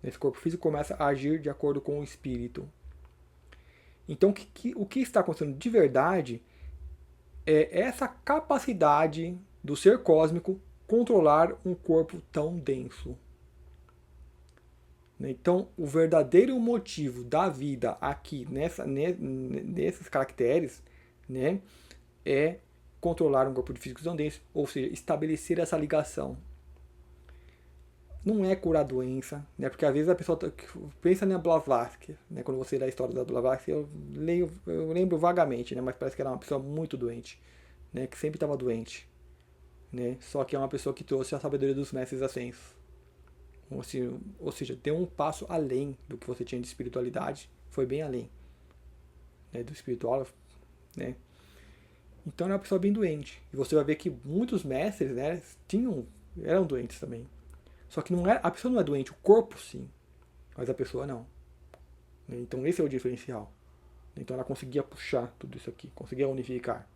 Esse corpo físico começa a agir de acordo com o espírito. Então, o que está acontecendo de verdade é essa capacidade do ser cósmico controlar um corpo tão denso. Então, o verdadeiro motivo da vida aqui, nesses caracteres, né, é controlar um corpo físico tão denso, ou seja, estabelecer essa ligação. Não é curar a doença, né, porque às vezes a pessoa pensa na Blavatsky, né, quando você lê a história da Blavatsky, eu lembro vagamente, né, mas parece que ela é uma pessoa muito doente. né, que sempre estava doente, né? Só que é uma pessoa que trouxe a sabedoria dos mestres ascensos. Ou seja, deu um passo além do que você tinha de espiritualidade, foi bem além, né, do espiritual, né? Então é uma pessoa bem doente. E você vai ver que muitos mestres, né, eram doentes também. Só que não é, a pessoa não é doente, o corpo sim, mas a pessoa não. Então esse é o diferencial. Então ela conseguia puxar tudo isso aqui, conseguia unificar.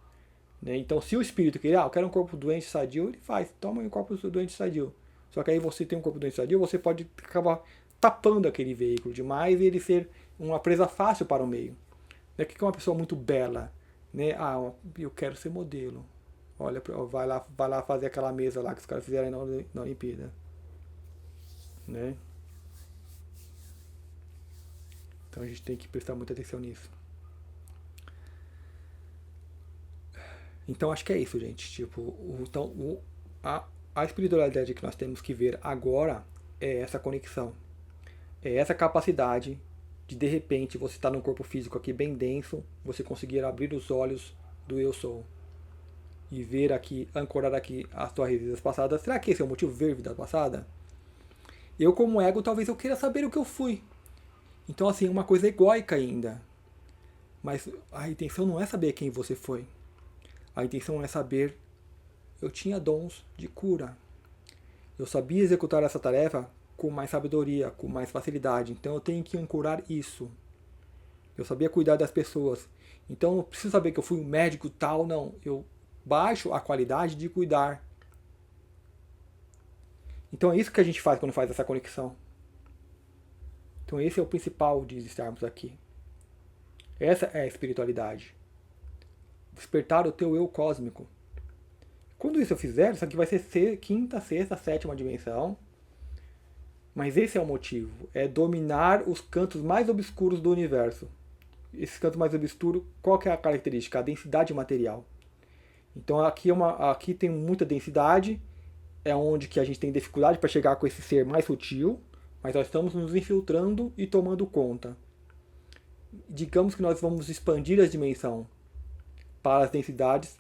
Então se o espírito queria, eu quero um corpo doente sadio, ele faz, toma um corpo doente sadio. Só que aí você tem um corpo doente sadio, você pode acabar tapando aquele veículo demais e ele ser uma presa fácil para o meio. O que é uma pessoa muito bela? Né? Eu quero ser modelo. Olha, vai lá fazer aquela mesa lá que os caras fizeram na Olimpíada. Né? Então a gente tem que prestar muita atenção nisso. Então acho que é isso, gente. Tipo, a espiritualidade que nós temos que ver agora é essa conexão. É essa capacidade de repente, você está num corpo físico aqui bem denso, você conseguir abrir os olhos do eu sou. E ver aqui, ancorar aqui as tuas vidas passadas. Será que esse é o motivo de ver vida passada? Eu como ego, talvez eu queira saber o que eu fui. Então assim, uma coisa egóica ainda. Mas a intenção não é saber quem você foi. A intenção é saber, eu tinha dons de cura. Eu sabia executar essa tarefa com mais sabedoria, com mais facilidade. Então eu tenho que ancorar isso. Eu sabia cuidar das pessoas. Então não preciso saber que eu fui um médico tal, não. Eu baixo a qualidade de cuidar. Então é isso que a gente faz quando faz essa conexão. Então esse é o principal de estarmos aqui. Essa é a espiritualidade. Despertar o teu eu cósmico. Quando isso eu fizer, isso aqui vai ser quinta, sexta, sétima dimensão. Mas esse é o motivo, é dominar os cantos mais obscuros do universo. Esses cantos mais obscuros, qual que é a característica? A densidade material. Então aqui tem muita densidade, é onde que a gente tem dificuldade para chegar com esse ser mais sutil, mas nós estamos nos infiltrando e tomando conta. Digamos que nós vamos expandir a dimensão para as densidades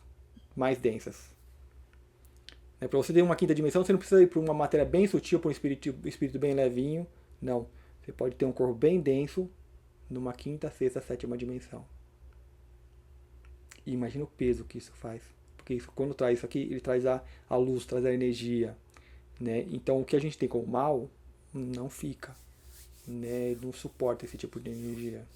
mais densas. Para você ter uma quinta dimensão, você não precisa ir para uma matéria bem sutil, para um espírito bem levinho. Não. Você pode ter um corpo bem denso numa quinta, sexta, sétima dimensão. E imagina o peso que isso faz. Porque isso, quando traz isso aqui, ele traz a luz, traz a energia. Né? Então o que a gente tem como mal não fica. Né? Não suporta esse tipo de energia.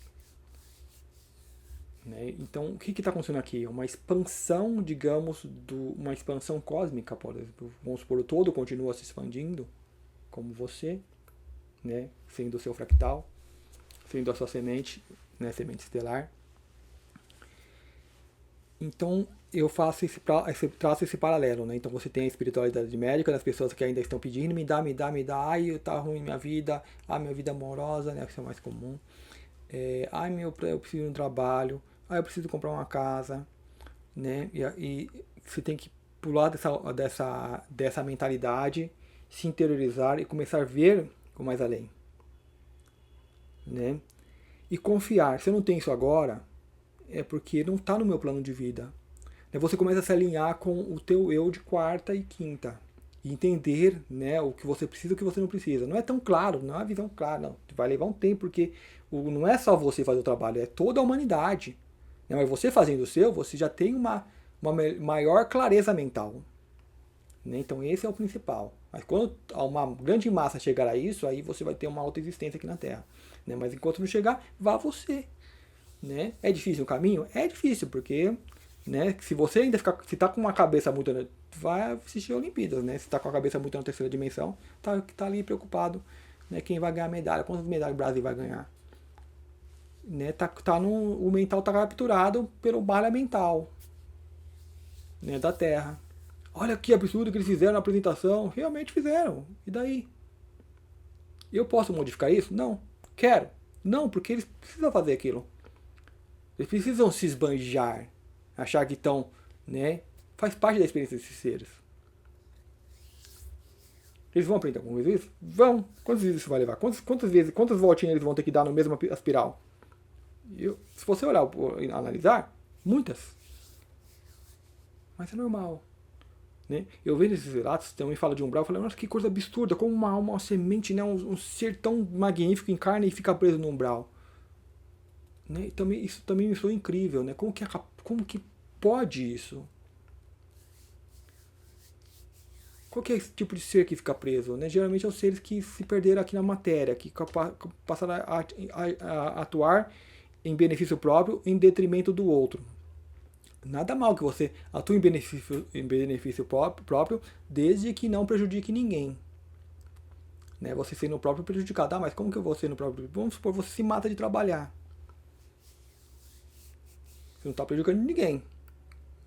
Né? Então, o que está acontecendo aqui? Uma expansão, digamos, uma expansão cósmica, por exemplo. Vamos supor, o todo continua se expandindo, como você, né? Sendo o seu fractal, sendo a sua semente, né? Semente estelar. Então, eu traço esse paralelo, né? Então, você tem a espiritualidade médica das pessoas que ainda estão pedindo, me dá, ai, tá ruim minha vida, minha vida amorosa, né? Que é o mais comum. Eu preciso de um trabalho, eu preciso comprar uma casa, né? E você tem que pular dessa mentalidade, se interiorizar e começar a ver com mais além, né? E confiar. Se eu não tenho isso agora, é porque não está no meu plano de vida. Você começa a se alinhar com o teu eu de quarta e quinta. E entender, né, o que você precisa e o que você não precisa. Não é tão claro, não é uma visão clara, não. Vai levar um tempo, porque não é só você fazer o trabalho, é toda a humanidade. Mas você fazendo o seu, você já tem uma maior clareza mental. Então esse é o principal. Mas quando uma grande massa chegar a isso, aí você vai ter uma autoexistência aqui na Terra. Mas enquanto não chegar, vá você. É difícil o caminho? É difícil, porque se você ainda se está com uma cabeça muito... Vai assistir a Olimpíadas, Se está com a cabeça muito na terceira dimensão, tá ali preocupado, quem vai ganhar medalha, quantas medalhas o Brasil vai ganhar. O mental está capturado pelo malha mental, da Terra. Olha que absurdo que eles fizeram na apresentação. Realmente fizeram. E daí? Eu posso modificar isso? Não. Quero. Não, porque eles precisam fazer aquilo. Eles precisam se esbanjar. Achar que estão, faz parte da experiência desses seres. Eles vão aprender alguma vez isso? Vão. Quantas vezes isso vai levar? Quantas voltinhas eles vão ter que dar no mesmo espiral? Se você olhar e analisar, muitas. Mas é normal. Né? Eu vejo esses relatos, também fala de umbral, eu falo, nossa, que coisa absurda, como uma alma, uma semente, né? Um ser tão magnífico encarna e fica preso no umbral. Né? E também, isso também me soa incrível, né? Como que pode isso? Qual que é esse tipo de ser que fica preso? Né? Geralmente são seres que se perderam aqui na matéria, que passaram a atuar em benefício próprio em detrimento do outro. Nada mal que você atue em benefício próprio, desde que não prejudique ninguém. Né? Você sendo o próprio prejudicado. Ah, mas como que eu vou ser no próprio? Vamos supor, você se mata de trabalhar. Você não está prejudicando ninguém.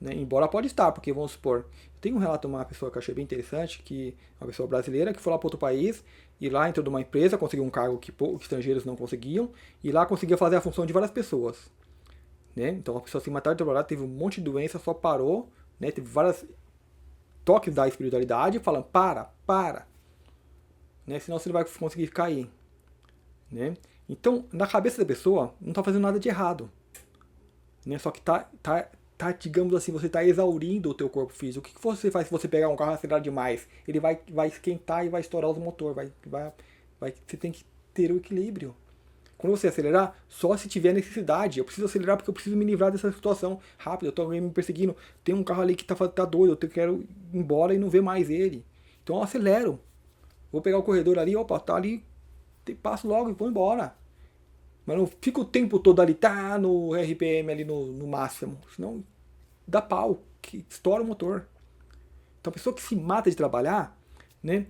Né? Embora pode estar, porque vamos supor, tem um relato de uma pessoa que eu achei bem interessante, que uma pessoa brasileira que foi lá para outro país e lá entrou numa empresa, conseguiu um cargo que estrangeiros não conseguiam e lá conseguia fazer a função de várias pessoas. Né? Então a pessoa se matou de trabalhar, teve um monte de doença, só parou, né? Teve vários toques da espiritualidade falando, para, né? Senão você não vai conseguir ficar aí. Né? Então, na cabeça da pessoa, não está fazendo nada de errado. Né? Só que digamos assim, você está exaurindo o teu corpo físico. O que você faz se você pegar um carro e acelerar demais? Ele vai esquentar e vai estourar os motores. Você tem que ter o equilíbrio. Quando você acelerar, só se tiver necessidade. Eu preciso acelerar porque eu preciso me livrar dessa situação rápido. Eu estou me perseguindo. Tem um carro ali que tá doido. Eu quero ir embora e não ver mais ele. Então eu acelero. Vou pegar o corredor ali, opa, tá ali. Passo logo e vou embora. Mas não fica o tempo todo ali, tá no RPM ali no máximo. Senão dá pau, que estoura o motor. Então a pessoa que se mata de trabalhar, né?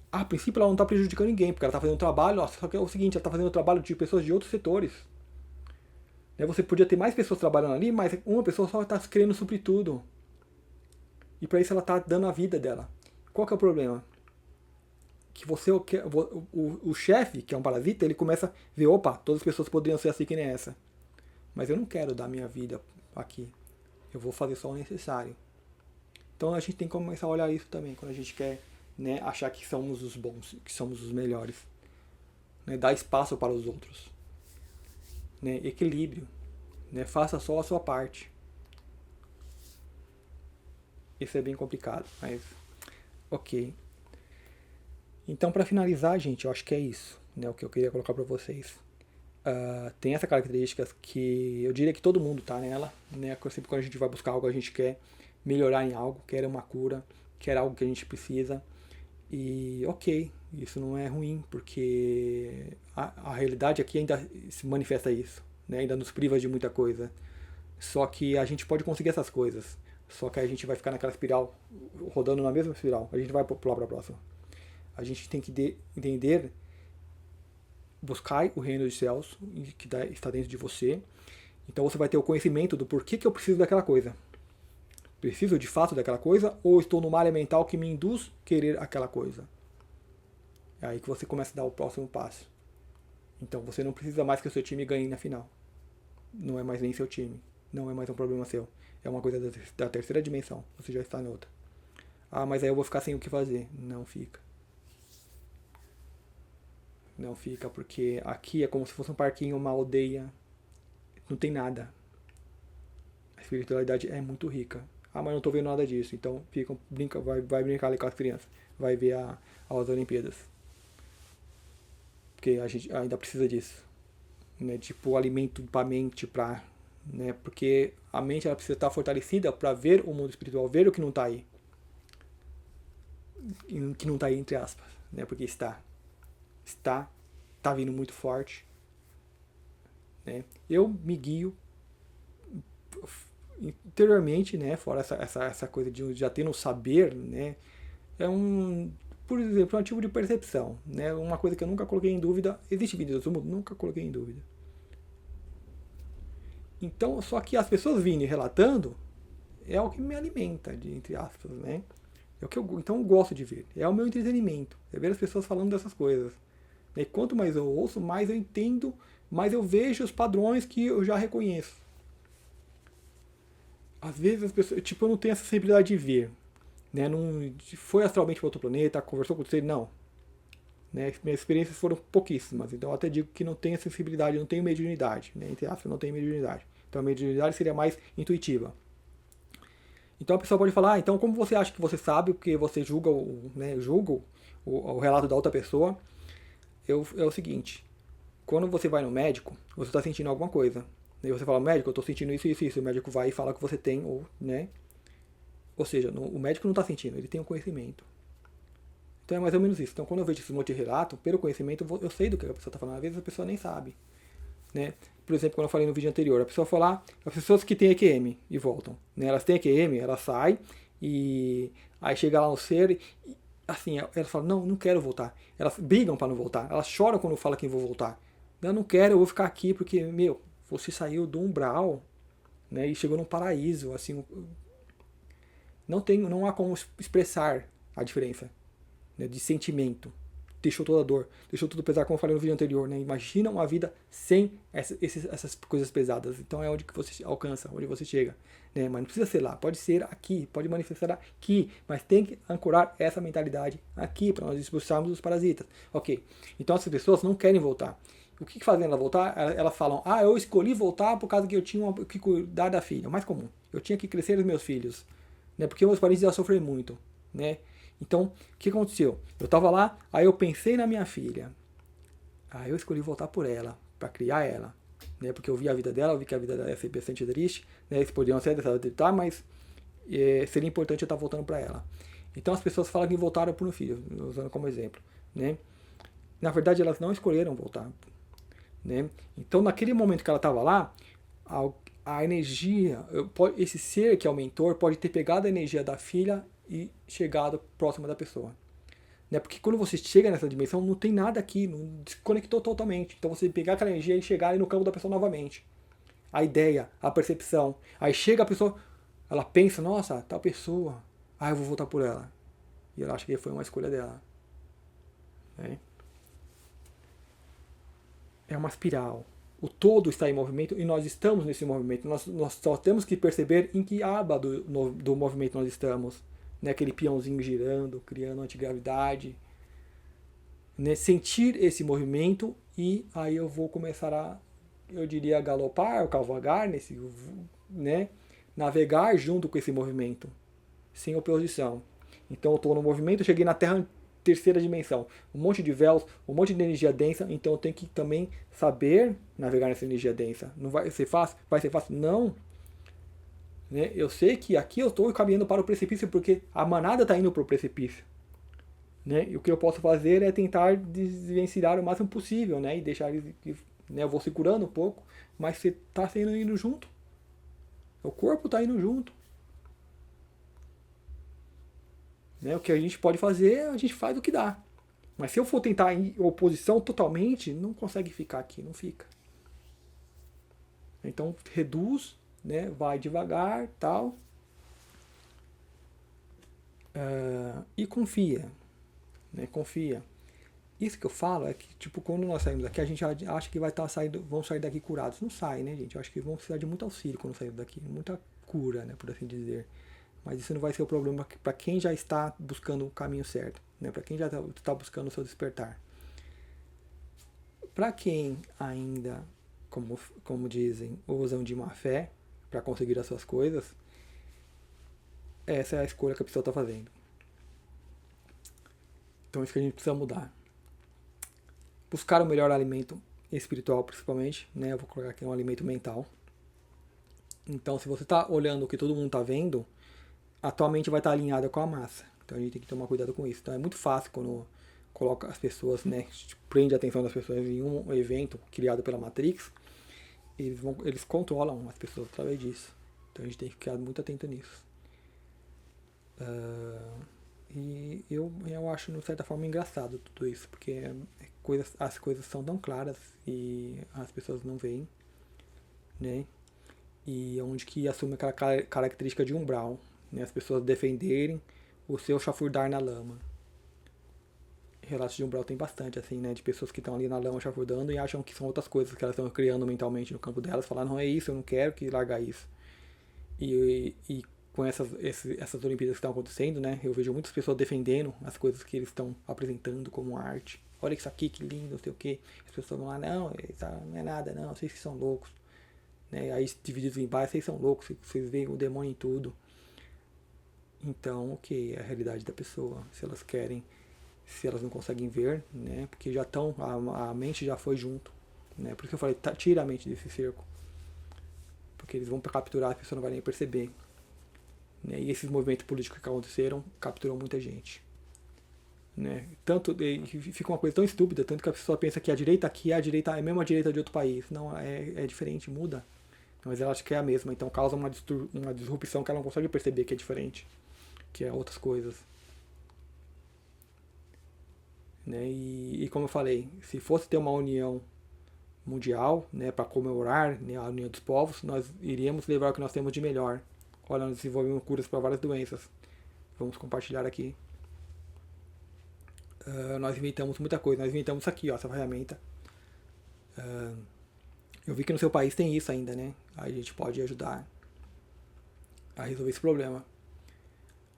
A princípio ela não está prejudicando ninguém, porque ela está fazendo um trabalho, só que é o seguinte, ela está fazendo um trabalho de pessoas de outros setores. Né? Você podia ter mais pessoas trabalhando ali, mas uma pessoa só está querendo suprir tudo. E para isso ela está dando a vida dela. Qual que é o problema? Que o chefe, que é um parasita, ele começa a ver, opa, todas as pessoas poderiam ser assim que nem essa. Mas eu não quero dar minha vida aqui. Eu vou fazer só o necessário. Então a gente tem que começar a olhar isso também, quando a gente quer, né, achar que somos os bons, que somos os melhores. Né, dar espaço para os outros. Né, equilíbrio. Né, faça só a sua parte. Isso é bem complicado, mas ok. Então, para finalizar, gente, eu acho que é isso, né, o que eu queria colocar para vocês. Tem essas características que eu diria que todo mundo tá nela, né? Sempre quando a gente vai buscar algo, a gente quer melhorar em algo, quer uma cura, quer algo que a gente precisa. E ok, isso não é ruim, porque a realidade aqui ainda se manifesta isso, né? Ainda nos priva de muita coisa. Só que a gente pode conseguir essas coisas. Só que a gente vai ficar naquela espiral, rodando na mesma espiral. A gente vai pular para a próxima. A gente tem que entender, buscar o reino dos céus que está dentro de você. Então você vai ter o conhecimento do porquê que eu preciso daquela coisa. Preciso de fato daquela coisa ou estou no malha mental que me induz a querer aquela coisa? É aí que você começa a dar o próximo passo. Então você não precisa mais que o seu time ganhe na final. Não é mais nem seu time. Não é mais um problema seu. É uma coisa da terceira dimensão. Você já está em outra. Ah, mas aí eu vou ficar sem o que fazer. Não fica. Não fica, porque aqui é como se fosse um parquinho, uma aldeia. Não tem nada. A espiritualidade é muito rica. Ah, mas não estou vendo nada disso. Então vai brincar ali com as crianças. Vai ver as Olimpíadas. Porque a gente ainda precisa disso. Né? Tipo, alimento para a mente, né? Porque a mente ela precisa estar fortalecida para ver o mundo espiritual, ver o que não está aí. Que não está aí, entre aspas. Né? Porque está vindo muito forte. Né? Eu me guio interiormente, né? Fora essa coisa de já ter no saber, né? É por exemplo, um tipo de percepção, né? Uma coisa que eu nunca coloquei em dúvida. Existe vida do mundo? Nunca coloquei em dúvida. Então, só que as pessoas vindo e relatando é o que me alimenta, entre aspas, né? É o que então eu gosto de ver. É o meu entretenimento. É ver as pessoas falando dessas coisas. E quanto mais eu ouço, mais eu entendo, mais eu vejo os padrões que eu já reconheço. Às vezes as pessoas, tipo, eu não tenho essa sensibilidade de ver. Né? Não foi astralmente para outro planeta, conversou com você, não. Né? Minhas experiências foram pouquíssimas, então eu até digo que não tenho sensibilidade, não tenho mediunidade. Né? Entre aspas, não tenho mediunidade. Então a mediunidade seria mais intuitiva. Então a pessoa pode falar, então como você acha que você sabe, porque você julga o relato da outra pessoa, é o seguinte, quando você vai no médico, você está sentindo alguma coisa. E você fala, médico, eu estou sentindo isso, isso, isso. O médico vai e fala que você tem, né? Ou seja, o médico não está sentindo, ele tem o conhecimento. Então é mais ou menos isso. Então quando eu vejo esse monte de relato, pelo conhecimento, eu sei do que a pessoa está falando. Às vezes a pessoa nem sabe. Né? Por exemplo, quando eu falei no vídeo anterior, a pessoa falar, as pessoas que têm EQM e voltam. Né? Elas têm EQM, elas saem e aí chega lá no ser e assim, elas falam, não, não quero voltar. Elas brigam para não voltar. Elas choram quando fala que vou voltar. Eu não quero, eu vou ficar aqui porque, meu, você saiu do umbral, né, e chegou num paraíso, assim, não há como expressar a diferença, né, de sentimento. Deixou toda a dor, deixou tudo pesar, como eu falei no vídeo anterior, né? Imagina uma vida sem essas coisas pesadas. Então é onde que você alcança, onde você chega, né? Mas não precisa ser lá, pode ser aqui, pode manifestar aqui, mas tem que ancorar essa mentalidade aqui para nós expulsarmos os parasitas. Ok, então essas pessoas não querem voltar. O que fazem ela voltar? Elas falam, eu escolhi voltar por causa que eu tinha que cuidar da filha. O mais comum, eu tinha que crescer os meus filhos, né? Porque meus parentes já sofreram muito, né? Então, o que aconteceu? Eu estava lá, aí eu pensei na minha filha. Aí eu escolhi voltar por ela, para criar ela. Né? Porque eu vi a vida dela, eu vi que a vida dela ia ser bastante triste. Né? Eles poderiam ser dessa tá, mas seria importante eu estar voltando para ela. Então as pessoas falam que voltaram por um filho, usando como exemplo. Né? Na verdade, elas não escolheram voltar. Né? Então, naquele momento que ela estava lá, a energia, esse ser que é o mentor, pode ter pegado a energia da filha e chegado próximo da pessoa. Né? Porque quando você chega nessa dimensão, não tem nada aqui, não desconectou totalmente. Então você pegar aquela energia e chegar ali no campo da pessoa novamente. A ideia, a percepção. Aí chega a pessoa, ela pensa, nossa, tal pessoa, eu vou voltar por ela. E ela acha que foi uma escolha dela. Né? É uma espiral. O todo está em movimento e nós estamos nesse movimento. Nós só temos que perceber em que aba do movimento nós estamos. Né, aquele peãozinho girando, criando antigravidade, né, sentir esse movimento e aí eu vou começar eu diria, galopar, ou cavalgar, né, navegar junto com esse movimento, sem oposição. Então eu estou no movimento, cheguei na Terra terceira dimensão, um monte de véus, um monte de energia densa, então eu tenho que também saber navegar nessa energia densa. Não vai ser fácil? Vai ser fácil? Não. Né? Eu sei que aqui eu estou caminhando para o precipício porque a manada está indo para o precipício. Né? E o que eu posso fazer é tentar desvencilhar o máximo possível, né? E deixar eles. Né? Eu vou segurando um pouco, mas você está indo junto. O corpo está indo junto. Né? O que a gente pode fazer, a gente faz o que dá. Mas se eu for tentar em oposição totalmente, não consegue ficar aqui, não fica. Então reduz, né? Vai devagar, tal. E confia, né? Confia. Isso que eu falo é que, tipo, quando nós saímos daqui, a gente acha que vão sair daqui curados. Não sai, né, gente? Eu acho que vão precisar de muito auxílio quando sair daqui, muita cura, né, por assim dizer. Mas isso não vai ser o problema para quem já está buscando o caminho certo, né? Para quem já está buscando o seu despertar. Para quem ainda, como dizem, usam de má fé para conseguir as suas coisas, essa é a escolha que a pessoa está fazendo. Então isso que a gente precisa mudar. Buscar o melhor alimento espiritual, principalmente, né? Eu vou colocar aqui um alimento mental. Então, se você está olhando o que todo mundo está vendo, a tua mente vai estar alinhada com a massa. Então a gente tem que tomar cuidado com isso. Então é muito fácil quando coloca as pessoas, né? Prende a atenção das pessoas em um evento criado pela Matrix, eles controlam as pessoas através disso. Então a gente tem que ficar muito atento nisso. E eu acho, de certa forma, engraçado tudo isso, porque as coisas são tão claras e as pessoas não veem, né? E onde que assume aquela característica de umbral, né? As pessoas defenderem o seu chafurdar na lama. Relatos de umbral tem bastante, assim, né? De pessoas que estão ali na lama chafurdando e acham que são outras coisas que elas estão criando mentalmente no campo delas, falar, não é isso, eu não quero que largar isso. E com essas Olimpíadas que estão acontecendo, né? Eu vejo muitas pessoas defendendo as coisas que eles estão apresentando como arte. Olha isso aqui, que lindo, não sei o que. As pessoas vão lá, não é nada, não, vocês que são loucos. Né? Aí divididos em baixo, vocês são loucos, vocês veem o demônio em tudo. Então, ok, é a realidade da pessoa. Se elas querem, se elas não conseguem ver, né? Porque já estão, a mente já foi junto, né? Por isso que eu falei, tira a mente desse cerco. Porque eles vão capturar, a pessoa não vai nem perceber. Né? E esses movimentos políticos que aconteceram capturou muita gente. Né? Tanto, fica uma coisa tão estúpida, tanto que a pessoa pensa que a direita aqui é a direita, é a mesma direita de outro país. Não, é diferente, muda. Mas ela acha que é a mesma, então causa uma disrupção que ela não consegue perceber que é diferente, que é outras coisas. Né? E como eu falei, se fosse ter uma união mundial, né, para comemorar, né, a união dos povos, nós iríamos levar o que nós temos de melhor. Olha, nós desenvolvemos curas para várias doenças. Vamos compartilhar aqui. Nós inventamos muita coisa. Nós inventamos isso aqui, ó, essa ferramenta. Eu vi que no seu país tem isso ainda, né? Aí a gente pode ajudar a resolver esse problema.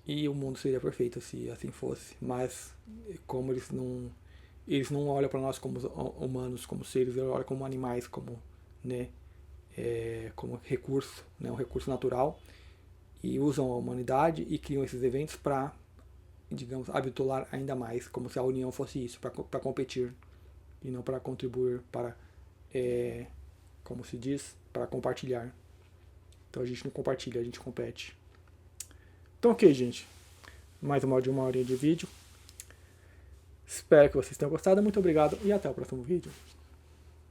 E o mundo seria perfeito se assim fosse. Mas como eles não olham para nós como humanos, como seres, eles olham como animais, como, né, como recurso, né, um recurso natural, e usam a humanidade e criam esses eventos para, digamos, habitular ainda mais, como se a união fosse isso, para competir e não para contribuir, para, como se diz, para compartilhar. Então a gente não compartilha, a gente compete. Então ok, gente, mais uma horinha de vídeo. Espero que vocês tenham gostado, muito obrigado e até o próximo vídeo.